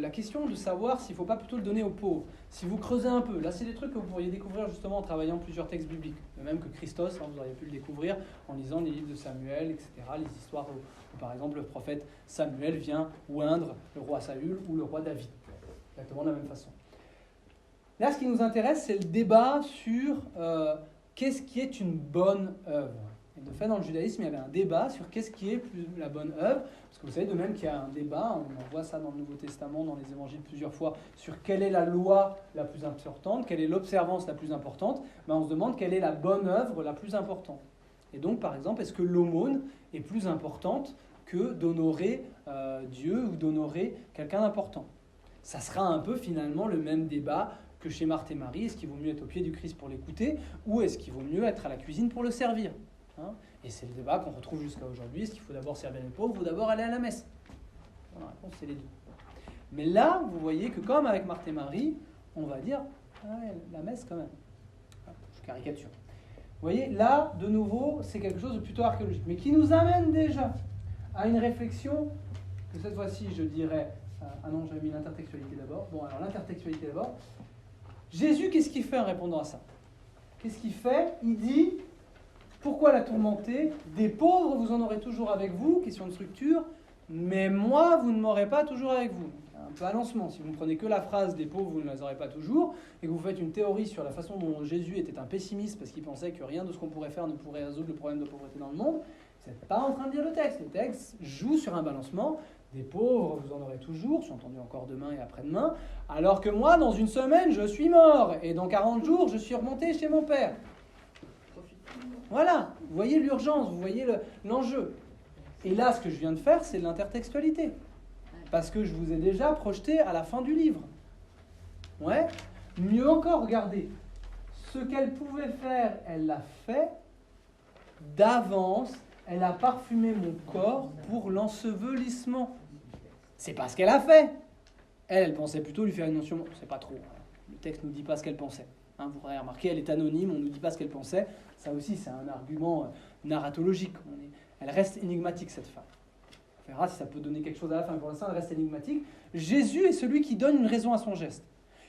la question de savoir s'il ne faut pas plutôt le donner aux pauvres. Si vous creusez un peu, là c'est des trucs que vous pourriez découvrir justement en travaillant plusieurs textes bibliques. De même que Christos, vous auriez pu le découvrir en lisant les livres de Samuel, etc. Les histoires où par exemple le prophète Samuel vient oindre le roi Saül ou le roi David. Exactement de la même façon. Là, ce qui nous intéresse, c'est le débat sur qu'est-ce qui est une bonne œuvre. Et de fait, dans le judaïsme, il y avait un débat sur qu'est-ce qui est la bonne œuvre. Parce que vous savez de même qu'il y a un débat, on en voit ça dans le Nouveau Testament, dans les évangiles plusieurs fois, sur quelle est la loi la plus importante, quelle est l'observance la plus importante. Ben, on se demande quelle est la bonne œuvre la plus importante. Et donc, par exemple, est-ce que l'aumône est plus importante que d'honorer Dieu ou d'honorer quelqu'un d'important ? Ça sera un peu finalement le même débat que chez Marthe et Marie. Est-ce qu'il vaut mieux être au pied du Christ pour l'écouter ou est-ce qu'il vaut mieux être à la cuisine pour le servir ? Et c'est le débat qu'on retrouve jusqu'à aujourd'hui. Est-ce qu'il faut d'abord servir les pauvres ou d'abord aller à la messe ? La réponse, c'est les deux. Mais là, vous voyez que comme avec Marthe et Marie, on va dire la messe quand même. Je caricature. Vous voyez, là, de nouveau, c'est quelque chose de plutôt archéologique, mais qui nous amène déjà à une réflexion que cette fois-ci, je dirais... Ah non, j'avais mis l'intertextualité d'abord. Bon, alors l'intertextualité d'abord. Jésus, qu'est-ce qu'il fait en répondant à ça ? Qu'est-ce qu'il fait ? Il dit... Pourquoi la tourmenter ? Des pauvres, vous en aurez toujours avec vous, question de structure, mais moi, vous ne m'aurez pas toujours avec vous. Un peu à lancement. Si vous ne prenez que la phrase des pauvres, vous ne les aurez pas toujours, et que vous faites une théorie sur la façon dont Jésus était un pessimiste parce qu'il pensait que rien de ce qu'on pourrait faire ne pourrait résoudre le problème de pauvreté dans le monde, vous n'êtes pas en train de lire le texte. Le texte joue sur un balancement. Des pauvres, vous en aurez toujours, sous-entendu encore demain et après-demain, alors que moi, dans une semaine, je suis mort, et dans 40 jours, je suis remonté chez mon père. Voilà, vous voyez l'urgence, vous voyez l'enjeu. Et là, ce que je viens de faire, c'est de l'intertextualité. Parce que je vous ai déjà projeté à la fin du livre. Ouais. Mieux encore, regardez. Ce qu'elle pouvait faire, elle l'a fait d'avance. Elle a parfumé mon corps pour l'ensevelissement. C'est pas ce qu'elle a fait. Elle pensait plutôt lui faire une mention. C'est pas trop. Le texte ne nous dit pas ce qu'elle pensait. Vous aurez remarqué, elle est anonyme, on ne nous dit pas ce qu'elle pensait. Ça aussi, c'est un argument narratologique. Elle reste énigmatique, cette femme. On verra si ça peut donner quelque chose à la fin. Pour l'instant, elle reste énigmatique. Jésus est celui qui donne une raison à son geste.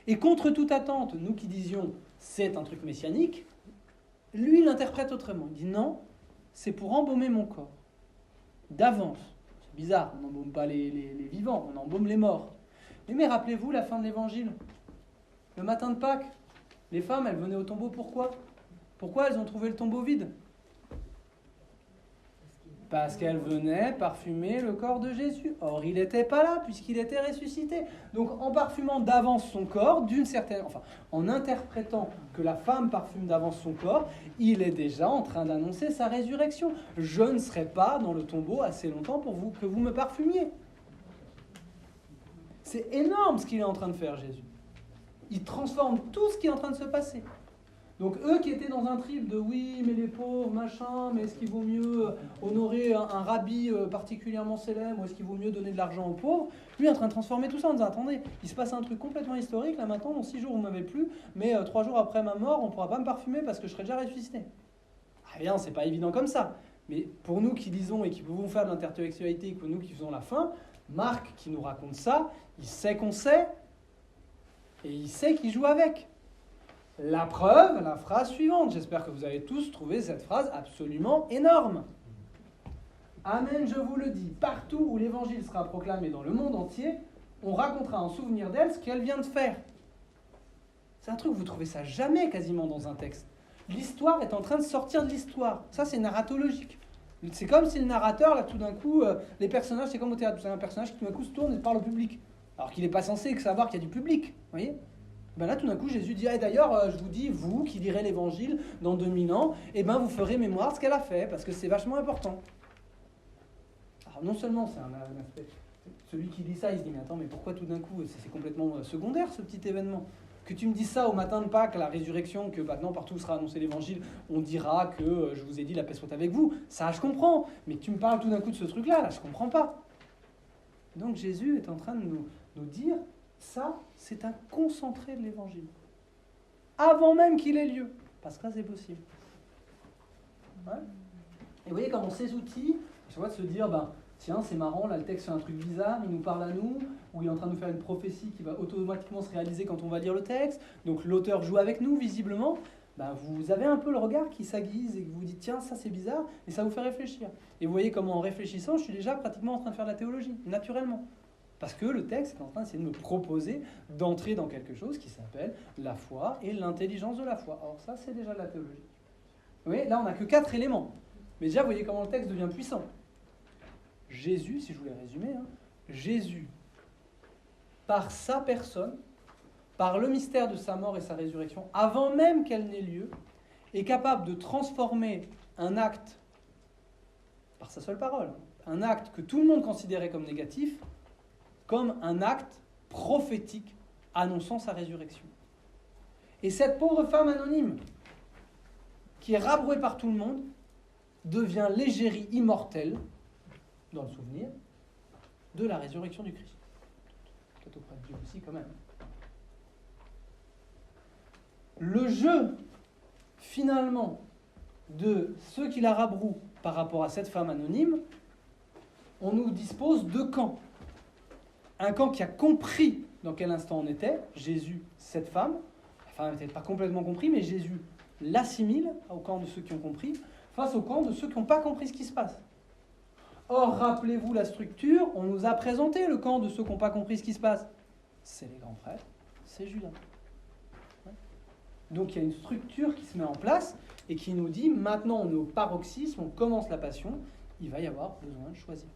Et contre toute attente, nous qui disions c'est un truc messianique, lui, il l'interprète autrement. Il dit non, c'est pour embaumer mon corps. D'avance. C'est bizarre, on n'embaume pas les vivants, on embaume les morts. Mais rappelez-vous la fin de l'évangile. Le matin de Pâques, les femmes, elles venaient au tombeau, pourquoi ? Pourquoi elles ont trouvé le tombeau vide ? Parce qu'elles venaient parfumer le corps de Jésus. Or, il n'était pas là, puisqu'il était ressuscité. Donc, en parfumant d'avance son corps, en interprétant que la femme parfume d'avance son corps, il est déjà en train d'annoncer sa résurrection. Je ne serai pas dans le tombeau assez longtemps pour que vous me parfumiez. C'est énorme ce qu'il est en train de faire, Jésus. Il transforme tout ce qui est en train de se passer. Donc eux qui étaient dans un trip de oui, mais les pauvres, machin, mais est-ce qu'il vaut mieux honorer un rabbi particulièrement célèbre, ou est-ce qu'il vaut mieux donner de l'argent aux pauvres ? Lui est en train de transformer tout ça en disant attendez, il se passe un truc complètement historique, là maintenant, dans 6 jours vous m'avez plus, mais 3 jours après ma mort, on ne pourra pas me parfumer parce que je serai déjà ressuscité. Ah bien, c'est pas évident comme ça. Mais pour nous qui lisons et qui pouvons faire de l'intertextualité, et pour nous qui faisons la fin, Marc qui nous raconte ça, il sait qu'on sait, et il sait qu'il joue avec. La preuve, la phrase suivante. J'espère que vous avez tous trouvé cette phrase absolument énorme. Amen, je vous le dis, partout où l'évangile sera proclamé dans le monde entier, on racontera en souvenir d'elle ce qu'elle vient de faire. C'est un truc, vous trouvez ça jamais quasiment dans un texte. L'histoire est en train de sortir de l'histoire. Ça, c'est narratologique. C'est comme si le narrateur, là, tout d'un coup, les personnages, c'est comme au théâtre. C'est un personnage qui tout d'un coup se tourne et parle au public. Alors qu'il n'est pas censé savoir qu'il y a du public. Vous voyez ? Ben là, tout d'un coup, Jésus dit, d'ailleurs, je vous dis, vous qui lirez l'évangile dans 2000 ans, vous ferez mémoire de ce qu'elle a fait, parce que c'est vachement important. Alors non seulement c'est un aspect, celui qui lit ça, il se dit, mais attends, mais pourquoi tout d'un coup, c'est complètement secondaire ce petit événement ? Que tu me dis ça au matin de Pâques, la résurrection, que maintenant partout où sera annoncé l'évangile, on dira que je vous ai dit la paix soit avec vous. Ça, je comprends. Mais que tu me parles tout d'un coup de ce truc-là, je comprends pas. Donc Jésus est en train de nous dire, ça, c'est un concentré de l'évangile. Avant même qu'il ait lieu. Parce que là, c'est possible. Ouais. Et vous voyez comment ces outils, je vois de se dire, tiens, c'est marrant, là le texte fait un truc bizarre, il nous parle à nous, ou il est en train de nous faire une prophétie qui va automatiquement se réaliser quand on va lire le texte, donc l'auteur joue avec nous, visiblement, vous avez un peu le regard qui s'aiguise et que vous vous dites, tiens, ça c'est bizarre, et ça vous fait réfléchir. Et vous voyez comment en réfléchissant, je suis déjà pratiquement en train de faire de la théologie, naturellement. Parce que le texte est en train d'essayer de me proposer d'entrer dans quelque chose qui s'appelle la foi et l'intelligence de la foi. Alors ça, c'est déjà de la théologie. Vous voyez, là, on n'a que 4 éléments. Mais déjà, vous voyez comment le texte devient puissant. Jésus, si je voulais résumer, Jésus, par sa personne, par le mystère de sa mort et sa résurrection, avant même qu'elle n'ait lieu, est capable de transformer un acte, par sa seule parole, un acte que tout le monde considérait comme négatif, comme un acte prophétique annonçant sa résurrection. Et cette pauvre femme anonyme, qui est rabrouée par tout le monde, devient l'égérie immortelle, dans le souvenir, de la résurrection du Christ. Peut-être auprès de Dieu aussi, quand même. Le jeu, finalement, de ceux qui la rabrouent par rapport à cette femme anonyme, on nous dispose 2 camps. Un camp qui a compris dans quel instant on était, Jésus, cette femme. La femme n'a peut-être pas complètement compris, mais Jésus l'assimile au camp de ceux qui ont compris, face au camp de ceux qui n'ont pas compris ce qui se passe. Or, rappelez-vous la structure, on nous a présenté le camp de ceux qui n'ont pas compris ce qui se passe. C'est les grands frères, c'est Judas. Donc il y a une structure qui se met en place et qui nous dit, maintenant on est au paroxysme, on commence la passion, il va y avoir besoin de choisir.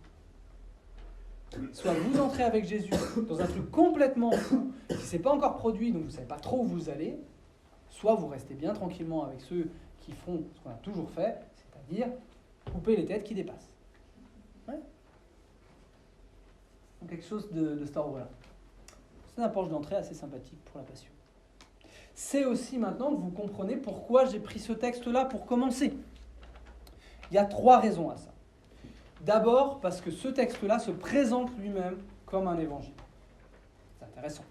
Soit vous entrez avec Jésus dans un truc complètement fou, qui ne s'est pas encore produit, donc vous ne savez pas trop où vous allez, soit vous restez bien tranquillement avec ceux qui font ce qu'on a toujours fait, c'est-à-dire couper les têtes qui dépassent. Ouais. Donc quelque chose de cet ordre-là. C'est un porche d'entrée assez sympathique pour la passion. C'est aussi maintenant que vous comprenez pourquoi j'ai pris ce texte-là pour commencer. Il y a 3 raisons à ça. D'abord, parce que ce texte-là se présente lui-même comme un évangile. C'est intéressant.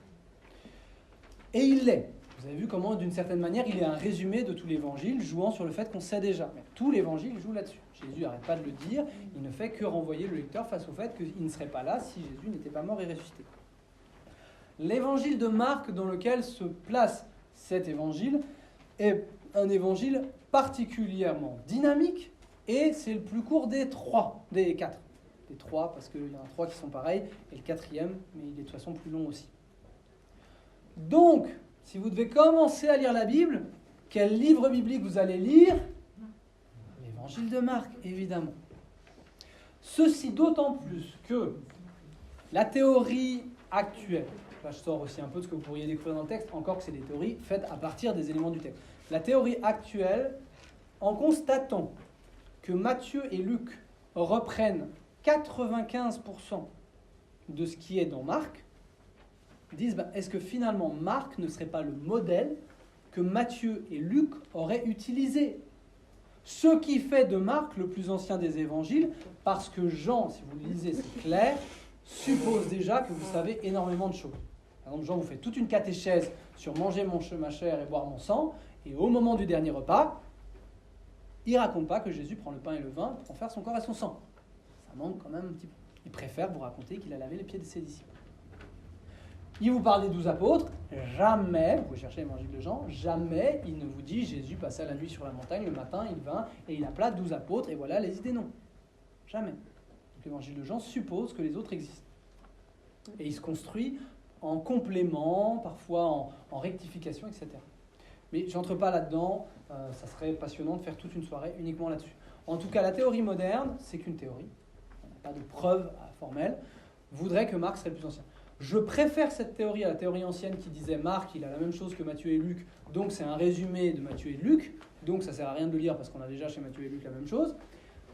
Et il l'est. Vous avez vu comment, d'une certaine manière, il est un résumé de tout l'évangile, jouant sur le fait qu'on sait déjà. Mais tout l'évangile joue là-dessus. Jésus n'arrête pas de le dire, il ne fait que renvoyer le lecteur face au fait qu'il ne serait pas là si Jésus n'était pas mort et ressuscité. L'évangile de Marc, dans lequel se place cet évangile, est un évangile particulièrement dynamique, et c'est le plus court des 4. Des 3, parce qu'il y en a 3 qui sont pareils, et le 4e, mais il est de toute façon plus long aussi. Donc, si vous devez commencer à lire la Bible, quel livre biblique vous allez lire ? L'évangile de Marc, évidemment. Ceci d'autant plus que la théorie actuelle, là je sors aussi un peu de ce que vous pourriez découvrir dans le texte, encore que c'est des théories faites à partir des éléments du texte. La théorie actuelle, en constatant que Matthieu et Luc reprennent 95% de ce qui est dans Marc, disent, est-ce que finalement Marc ne serait pas le modèle que Matthieu et Luc auraient utilisé ? Ce qui fait de Marc le plus ancien des évangiles, parce que Jean, si vous le lisez, c'est clair, suppose déjà que vous savez énormément de choses. Par exemple, Jean vous fait toute une catéchèse sur manger ma chair et boire mon sang, et au moment du dernier repas, il ne raconte pas que Jésus prend le pain et le vin pour en faire son corps et son sang. Ça manque quand même un petit peu. Il préfère vous raconter qu'il a lavé les pieds de ses disciples. Il vous parle des 12 apôtres, jamais, vous pouvez chercher l'évangile de Jean, jamais il ne vous dit Jésus passait la nuit sur la montagne, le matin il vint et il appela 12 apôtres et voilà les idées non. Jamais. Donc l'évangile de Jean suppose que les autres existent. Et il se construit en complément, parfois en rectification, etc. Mais je n'entre pas là-dedans, ça serait passionnant de faire toute une soirée uniquement là-dessus. En tout cas, la théorie moderne, c'est qu'une théorie, on n'a pas de preuve formelle, voudrait que Marc serait le plus ancien. Je préfère cette théorie à la théorie ancienne qui disait Marc, il a la même chose que Matthieu et Luc, donc c'est un résumé de Matthieu et Luc, donc ça ne sert à rien de le lire parce qu'on a déjà chez Matthieu et Luc la même chose.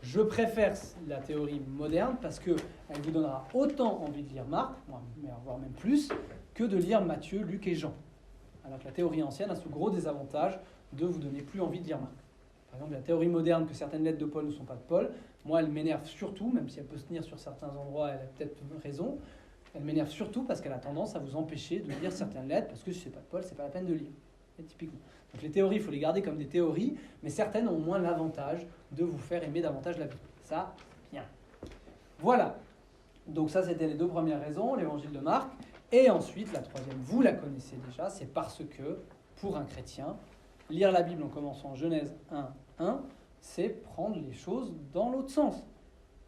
Je préfère la théorie moderne parce qu'elle vous donnera autant envie de lire Marc, voire même plus, que de lire Matthieu, Luc et Jean. Alors que la théorie ancienne a ce gros désavantage de vous donner plus envie de lire Marc. Par exemple, la théorie moderne que certaines lettres de Paul ne sont pas de Paul, moi elle m'énerve surtout, même si elle peut se tenir sur certains endroits, elle a peut-être raison, elle m'énerve surtout parce qu'elle a tendance à vous empêcher de lire certaines lettres, parce que si c'est pas de Paul, c'est pas la peine de lire. Et typiquement. Donc les théories, il faut les garder comme des théories, mais certaines ont au moins l'avantage de vous faire aimer davantage la Bible. Ça, bien. Voilà. Donc ça, c'était les 2 premières raisons, l'évangile de Marc. Et ensuite, la troisième, vous la connaissez déjà, c'est parce que, pour un chrétien, lire la Bible en commençant Genèse 1, c'est prendre les choses dans l'autre sens.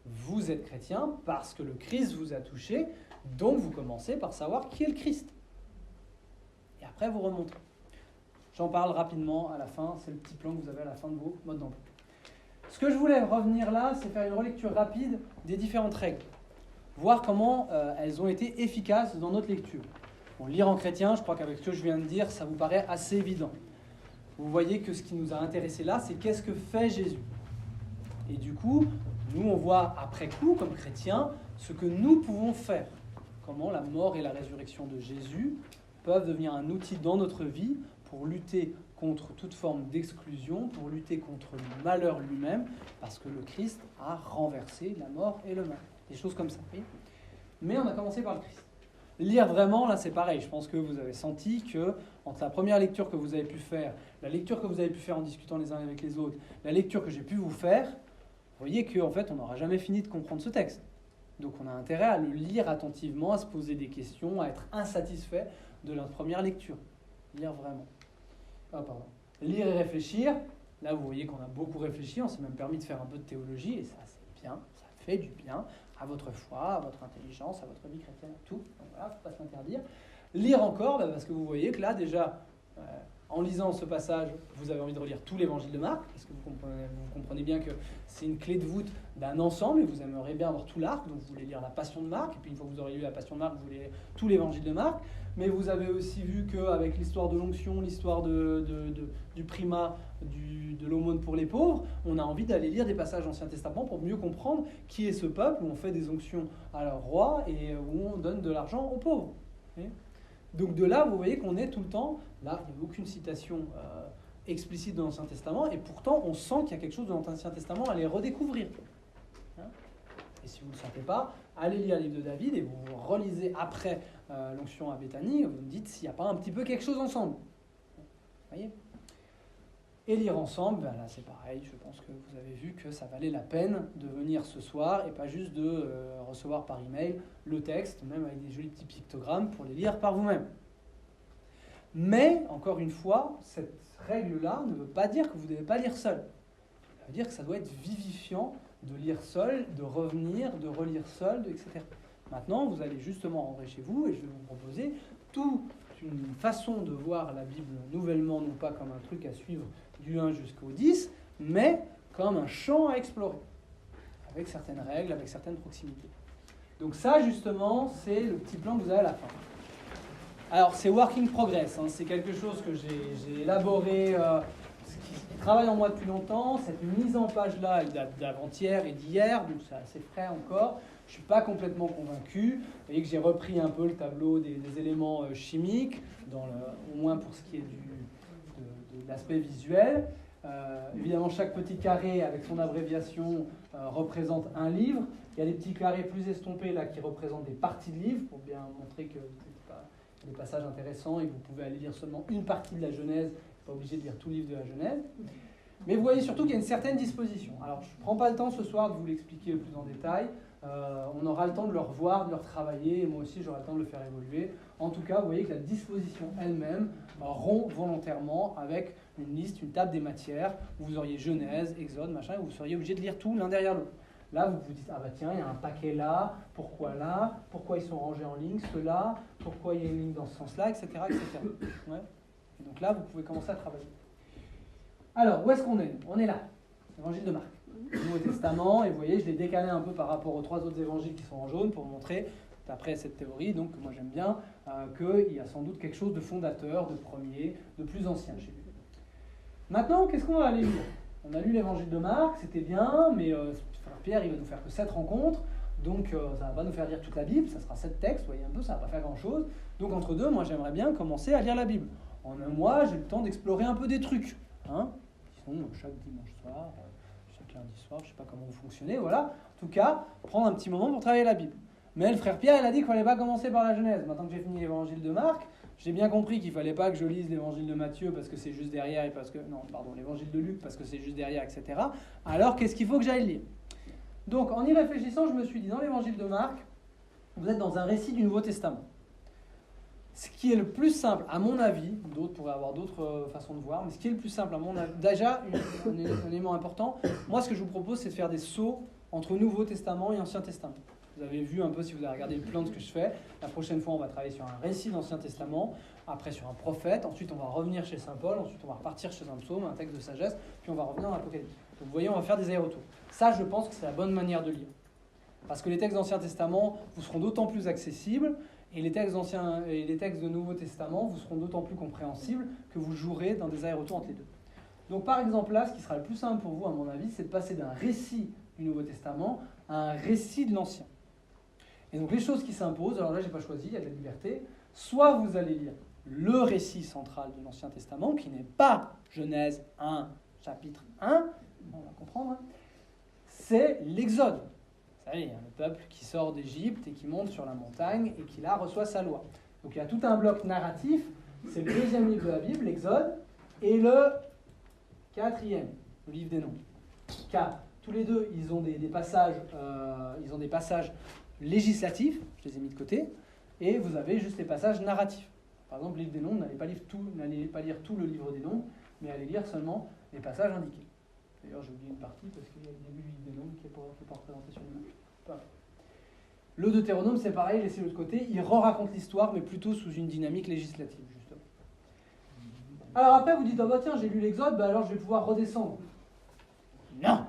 Vous êtes chrétien parce que le Christ vous a touché, donc vous commencez par savoir qui est le Christ. Et après, vous remontez. J'en parle rapidement à la fin, c'est le petit plan que vous avez à la fin de vos modes d'emploi. Ce que je voulais revenir là, c'est faire une relecture rapide des différentes règles. Voir comment elles ont été efficaces dans notre lecture. Bon, lire en chrétien, je crois qu'avec ce que je viens de dire, ça vous paraît assez évident. Vous voyez que ce qui nous a intéressé là, c'est qu'est-ce que fait Jésus. Et du coup, nous on voit après coup, comme chrétiens, ce que nous pouvons faire. Comment la mort et la résurrection de Jésus peuvent devenir un outil dans notre vie pour lutter contre toute forme d'exclusion, pour lutter contre le malheur lui-même, parce que le Christ a renversé la mort et le mal. Des choses comme ça. Oui. Mais on a commencé par le Christ. Lire vraiment, là c'est pareil. Je pense que vous avez senti que entre la première lecture que vous avez pu faire, la lecture que vous avez pu faire en discutant les uns avec les autres, la lecture que j'ai pu vous faire, vous voyez qu'en fait on n'aura jamais fini de comprendre ce texte. Donc on a intérêt à le lire attentivement, à se poser des questions, à être insatisfait de notre première lecture. Lire vraiment. Lire et réfléchir. Là vous voyez qu'on a beaucoup réfléchi, on s'est même permis de faire un peu de théologie et ça c'est bien, ça fait du bien à votre foi, à votre intelligence, à votre vie chrétienne, à tout. Donc voilà, il ne faut pas se l'interdire. Lire encore, parce que vous voyez que là, déjà, en lisant ce passage, vous avez envie de relire tout l'évangile de Marc, parce que vous comprenez bien que c'est une clé de voûte d'un ensemble, et vous aimeriez bien avoir tout l'arc, donc vous voulez lire la Passion de Marc, et puis une fois que vous aurez lu la Passion de Marc, vous voulez lire tout l'évangile de Marc. Mais vous avez aussi vu qu'avec l'histoire de l'onction, l'histoire du primat, de l'aumône pour les pauvres, on a envie d'aller lire des passages de l'Ancien Testament pour mieux comprendre qui est ce peuple, où on fait des onctions à leur roi et où on donne de l'argent aux pauvres. Donc de là, vous voyez qu'on est tout le temps, là, il n'y a aucune citation explicite de l'Ancien Testament, et pourtant on sent qu'il y a quelque chose de l'Ancien Testament à les redécouvrir. Et si vous ne le sentez pas, allez lire le livre de David et vous relisez après l'onction à Béthanie, vous me dites s'il n'y a pas un petit peu quelque chose ensemble. Voyez ? Et lire ensemble, ben là c'est pareil, je pense que vous avez vu que ça valait la peine de venir ce soir et pas juste de recevoir par email le texte, même avec des jolis petits pictogrammes pour les lire par vous-même. Mais, encore une fois, cette règle-là ne veut pas dire que vous ne devez pas lire seul. Ça veut dire que ça doit être vivifiant de lire seul, de revenir, de relire seul, etc. Maintenant, vous allez justement rentrer chez vous et je vais vous proposer toute une façon de voir la Bible nouvellement, non pas comme un truc à suivre du 1 jusqu'au 10, mais comme un champ à explorer, avec certaines règles, avec certaines proximités. Donc ça, justement, c'est le petit plan que vous avez à la fin. Alors, c'est work in progress, hein, c'est quelque chose que j'ai élaboré, qui travaille en moi depuis longtemps. Cette mise en page-là, elle date d'avant-hier et d'hier, donc c'est assez frais encore. Je ne suis pas complètement convaincu. Vous voyez que j'ai repris un peu le tableau des éléments chimiques, au moins pour ce qui est de l'aspect visuel. Évidemment, chaque petit carré avec son abréviation représente un livre. Il y a des petits carrés plus estompés là qui représentent des parties de livres pour bien montrer que des passages intéressants et que vous pouvez aller lire seulement une partie de la Genèse, pas obligé de lire tout le livre de la Genèse. Mais vous voyez surtout qu'il y a une certaine disposition. Alors, je ne prends pas le temps ce soir de vous l'expliquer plus en détail. On aura le temps de le revoir, de le retravailler, et moi aussi j'aurai le temps de le faire évoluer. En tout cas, vous voyez que la disposition elle-même rompt volontairement avec une liste, une table des matières, où vous auriez Genèse, Exode, machin, et vous seriez obligé de lire tout l'un derrière l'autre. Là, vous vous dites, ah bah tiens, il y a un paquet là, pourquoi ils sont rangés en ligne, ceux-là, pourquoi il y a une ligne dans ce sens-là, etc. etc. Ouais. Et donc là, vous pouvez commencer à travailler. Alors, où est-ce qu'on est ? On est là, l'évangile de Marc, le Nouveau Testament, et vous voyez, je l'ai décalé un peu par rapport aux 3 autres évangiles qui sont en jaune pour montrer, d'après cette théorie, donc moi j'aime bien, qu'il y a sans doute quelque chose de fondateur, de premier, de plus ancien chez lui. Maintenant, qu'est-ce qu'on va aller lire ? On a lu l'évangile de Marc, c'était bien, mais Frère Pierre, il va nous faire que 7 rencontres, donc ça ne va pas nous faire lire toute la Bible, ça sera 7 textes, vous voyez un peu, ça ne va pas faire grand-chose. Donc entre deux, moi j'aimerais bien commencer à lire la Bible. En un mois, j'ai le temps d'explorer un peu des trucs, qui sont chaque dimanche soir, chaque lundi soir, je ne sais pas comment vous fonctionnez, voilà. En tout cas, prendre un petit moment pour travailler la Bible. Mais le Frère Pierre, il a dit qu'il ne fallait pas commencer par la Genèse. Maintenant que j'ai fini l'évangile de Marc, j'ai bien compris qu'il ne fallait pas que je lise l'évangile de Matthieu parce que c'est juste derrière, l'évangile de Luc parce que c'est juste derrière, etc. Alors, qu'est-ce qu'il faut que j'aille lire ? Donc, en y réfléchissant, je me suis dit, dans l'évangile de Marc, vous êtes dans un récit du Nouveau Testament. Ce qui est le plus simple, à mon avis, d'autres pourraient avoir d'autres façons de voir, mais ce qui est le plus simple, à mon avis, déjà, un élément important, moi, ce que je vous propose, c'est de faire des sauts entre Nouveau Testament et Ancien Testament. Vous avez vu un peu, si vous avez regardé le plan de ce que je fais, la prochaine fois, on va travailler sur un récit de l'Ancien Testament, après sur un prophète, ensuite on va revenir chez Saint Paul, ensuite on va repartir chez un psaume, un texte de sagesse, puis on va revenir dans l'Apocalypse. Donc vous voyez, on va faire des allers-retours. Ça, je pense que c'est la bonne manière de lire. Parce que les textes d'Ancien Testament vous seront d'autant plus accessibles, et les textes de Nouveau Testament vous seront d'autant plus compréhensibles que vous jouerez dans des allers-retours entre les deux. Donc par exemple là, ce qui sera le plus simple pour vous, à mon avis, c'est de passer d'un récit du Nouveau Testament à un récit de l'Ancien. Et donc les choses qui s'imposent, alors là j'ai pas choisi, il y a de la liberté, soit vous allez lire le récit central de l'Ancien Testament, qui n'est pas Genèse 1, chapitre 1, on va comprendre, c'est l'Exode. Vous savez, il y a le peuple qui sort d'Égypte et qui monte sur la montagne et qui là reçoit sa loi. Donc il y a tout un bloc narratif, c'est le 2e livre de la Bible, l'Exode, et le 4e, le livre des Noms. Car tous les deux, ils ont des passages législatifs, je les ai mis de côté, et vous avez juste les passages narratifs. Par exemple, le livre des Noms, n'allez pas lire tout le livre des Noms, mais allez lire seulement les passages indiqués. D'ailleurs, j'ai oublié une partie parce qu'il y a le début du livre des Nombres qui n'est pas représenté sur l'image. Le Deutéronome, c'est pareil, laissez de l'autre côté. Il re-raconte l'histoire, mais plutôt sous une dynamique législative, justement. Alors après, vous dites, oh bah tiens, j'ai lu l'Exode, bah alors je vais pouvoir redescendre. Non!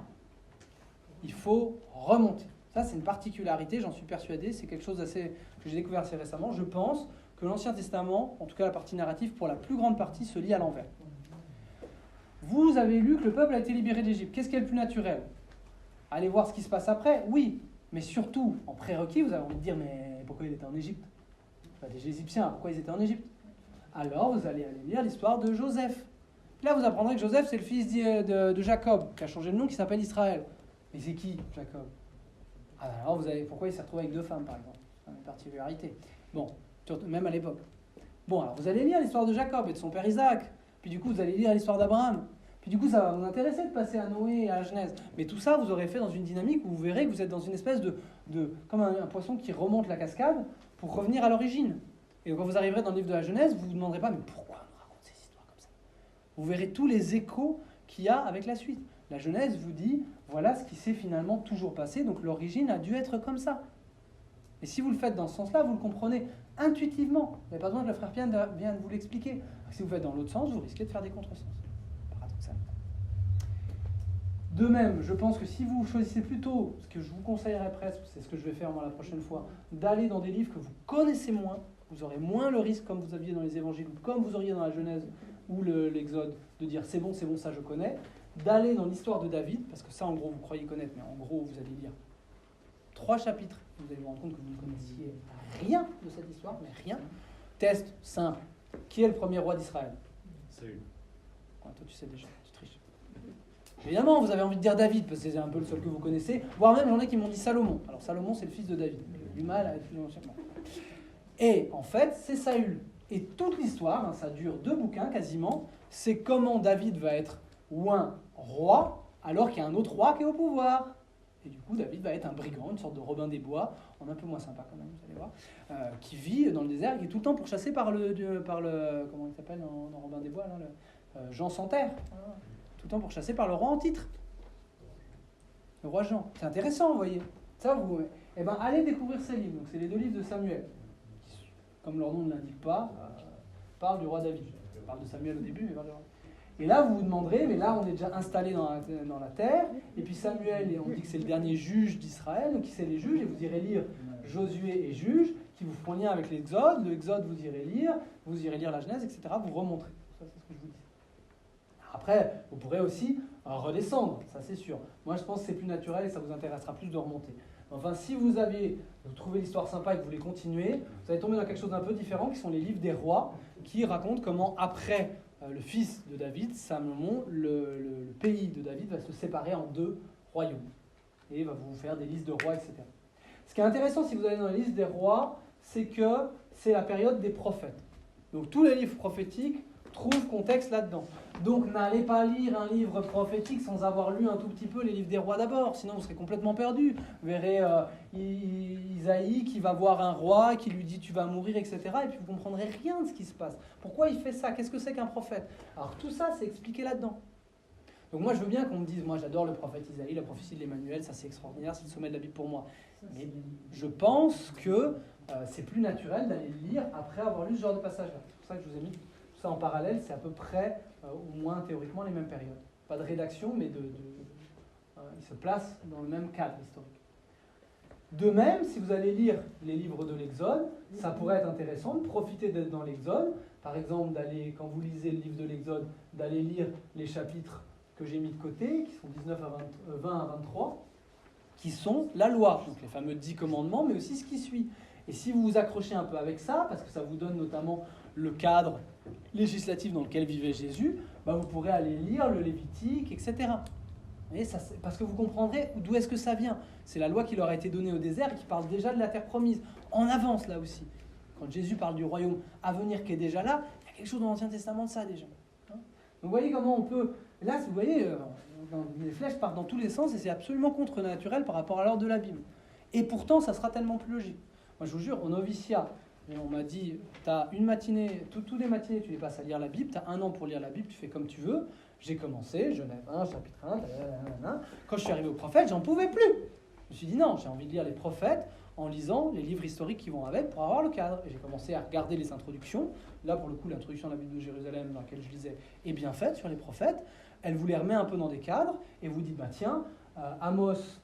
Il faut remonter. Ça, c'est une particularité, j'en suis persuadé. C'est quelque chose que j'ai découvert assez récemment. Je pense que l'Ancien Testament, en tout cas la partie narrative, pour la plus grande partie, se lit à l'envers. Vous avez lu que le peuple a été libéré d'Égypte. Qu'est-ce qui est le plus naturel? Allez voir ce qui se passe après? Oui. Mais surtout, en prérequis, vous avez envie de dire, mais pourquoi il était en Égypte? Les Égyptiens, pourquoi ils étaient en Égypte? Alors, vous allez aller lire l'histoire de Joseph. Là, vous apprendrez que Joseph, c'est le fils de Jacob, qui a changé de nom, qui s'appelle Israël. Mais c'est qui, Jacob? Alors, pourquoi il s'est retrouvé avec 2 femmes, par exemple? C'est une particularité. Bon, même à l'époque. Bon, alors, vous allez lire l'histoire de Jacob et de son père Isaac. Puis du coup, vous allez lire l'histoire d'Abraham. Puis du coup, ça va vous intéresser de passer à Noé et à la Genèse. Mais tout ça, vous aurez fait dans une dynamique où vous verrez que vous êtes dans une espèce comme un poisson qui remonte la cascade pour revenir à l'origine. Et quand vous arriverez dans le livre de la Genèse, vous ne vous demanderez pas, mais pourquoi on nous raconte ces histoires comme ça? Vous verrez tous les échos qu'il y a avec la suite. La Genèse vous dit, voilà ce qui s'est finalement toujours passé, donc l'origine a dû être comme ça. Et si vous le faites dans ce sens-là, vous le comprenez intuitivement. Vous n'avez pas besoin de le frère Pierre bien de vous l'expliquer. Si vous faites dans l'autre sens, vous risquez de faire des contresens. Paradoxal. De même, je pense que si vous choisissez plutôt, ce que je vous conseillerais presque, c'est ce que je vais faire moi la prochaine fois, d'aller dans des livres que vous connaissez moins, vous aurez moins le risque, comme vous aviez dans les évangiles, ou comme vous auriez dans la Genèse ou l'Exode, de dire c'est bon, ça je connais, d'aller dans l'histoire de David, parce que ça en gros vous croyez connaître, mais en gros vous allez lire 3 chapitres, vous allez vous rendre compte que vous ne connaissiez rien de cette histoire, mais rien. Test simple, qui est le premier roi d'Israël? Saül. Ouais, toi tu sais déjà, tu triches. Évidemment, vous avez envie de dire David, parce que c'est un peu le seul que vous connaissez, voire même, il y en a qui m'ont dit Salomon. Alors Salomon, c'est le fils de David. Il a du mal à être plus ancien. Et en fait, c'est Saül. Et toute l'histoire, ça dure 2 bouquins quasiment, c'est comment David va être oint roi, alors qu'il y a un autre roi qui est au pouvoir. Et du coup, David va être un brigand, une sorte de Robin des Bois, en un peu moins sympa quand même, vous allez voir, qui vit dans le désert, qui est tout le temps pourchassé par le comment il s'appelle dans Robin des Bois, là, Jean sans terre. Voilà. Tout le temps pourchassé par le roi en titre. Le roi Jean. C'est intéressant, vous voyez. Ça, eh ben, allez découvrir ces livres. Donc, c'est les 2 livres de Samuel. Qui, comme leur nom ne l'indique pas, parlent du roi David. Je parle de Samuel au début, mais parle du roi. Et là, vous vous demanderez, mais là, on est déjà installé dans la terre. Et puis Samuel, on dit que c'est le dernier juge d'Israël. Donc, qui c'est les juges? Et vous irez lire Josué et Juges, qui vous font lien avec l'Exode. L'Exode, vous irez lire la Genèse, etc. Vous remontrez. Ça, c'est ce que je vous dis. Après, vous pourrez aussi redescendre, ça c'est sûr. Moi, je pense que c'est plus naturel et ça vous intéressera plus de remonter. Enfin, si vous trouvez l'histoire sympa et que vous voulez continuer, vous allez tomber dans quelque chose d'un peu différent, qui sont les livres des rois, qui racontent comment, après le fils de David, Salomon, le pays de David va se séparer en 2 royaumes. Et va vous faire des listes de rois, etc. Ce qui est intéressant, si vous allez dans la liste des rois, c'est que c'est la période des prophètes. Donc, tous les livres prophétiques trouve contexte là-dedans. Donc n'allez pas lire un livre prophétique sans avoir lu un tout petit peu les livres des rois d'abord, sinon vous serez complètement perdu. Vous verrez Isaïe qui va voir un roi, qui lui dit tu vas mourir, etc. Et puis vous ne comprendrez rien de ce qui se passe. Pourquoi il fait ça? Qu'est-ce que c'est qu'un prophète? Alors tout ça, c'est expliqué là-dedans. Donc moi je veux bien qu'on me dise, moi j'adore le prophète Isaïe, la prophétie de l'Emmanuel, ça c'est extraordinaire, c'est le sommet de la Bible pour moi. Mais je pense que c'est plus naturel d'aller le lire après avoir lu ce genre de passage-là. C'est pour ça que je vous ai mis ça en parallèle, c'est à peu près, au moins théoriquement, les mêmes périodes. Pas de rédaction, mais ils se placent dans le même cadre historique. De même, si vous allez lire les livres de l'Exode, ça pourrait être intéressant de profiter d'être dans l'Exode. Par exemple, quand vous lisez le livre de l'Exode, d'aller lire les chapitres que j'ai mis de côté, qui sont 20 à 23, qui sont la loi, donc les fameux 10 commandements, mais aussi ce qui suit. Et si vous vous accrochez un peu avec ça, parce que ça vous donne notamment le cadre législatif dans lequel vivait Jésus, vous pourrez aller lire le Lévitique, etc. Et ça, parce que vous comprendrez d'où est-ce que ça vient. C'est la loi qui leur a été donnée au désert et qui parle déjà de la terre promise. En avance, là aussi. Quand Jésus parle du royaume à venir qui est déjà là, il y a quelque chose dans l'Ancien Testament de ça déjà. Donc vous voyez comment on peut... Là, vous voyez, les flèches partent dans tous les sens et c'est absolument contre-naturel par rapport à l'ordre de la Bible. Et pourtant, ça sera tellement plus logique. Moi, je vous jure, au noviciat, Et on m'a dit, tu as une matinée, toutes les matinées, tu les passes à lire la Bible, tu as 1 an pour lire la Bible, tu fais comme tu veux. J'ai commencé, Genève 1, chapitre 1, quand je suis arrivé au prophète, j'en pouvais plus. Je me suis dit non, j'ai envie de lire les prophètes en lisant les livres historiques qui vont avec pour avoir le cadre. Et j'ai commencé à regarder les introductions. Là, pour le coup, l'introduction de la Bible de Jérusalem, dans laquelle je lisais, est bien faite sur les prophètes. Elle vous les remet un peu dans des cadres et vous dites, bah tiens, Amos,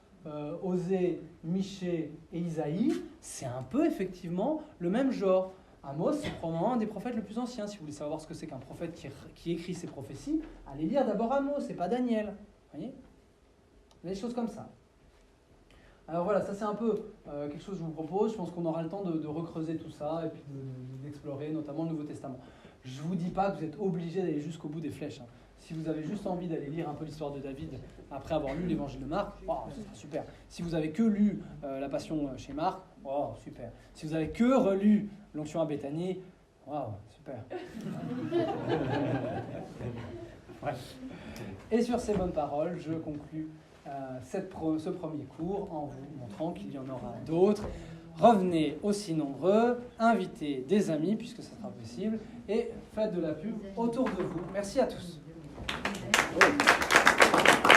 Osée, Michée et Isaïe, c'est un peu effectivement le même genre. Amos, c'est probablement un des prophètes le plus anciens. Si vous voulez savoir ce que c'est qu'un prophète qui écrit ses prophéties, allez lire d'abord Amos, c'est pas Daniel. Vous voyez ? Des choses comme ça. Alors voilà, ça c'est un peu quelque chose que je vous propose. Je pense qu'on aura le temps de recreuser tout ça et puis d'explorer notamment le Nouveau Testament. Je ne vous dis pas que vous êtes obligés d'aller jusqu'au bout des flèches. Hein. Si vous avez juste envie d'aller lire un peu l'histoire de David après avoir lu l'évangile de Marc, oh, ce sera super. Si vous avez que lu la Passion chez Marc, oh, super. Si vous avez que relu l'Onction à Béthanie, wow, super. Ouais. Et sur ces bonnes paroles, je conclus ce premier cours en vous montrant qu'il y en aura d'autres. Revenez aussi nombreux, invitez des amis puisque ça sera possible et faites de la pub autour de vous. Merci à tous. Oui.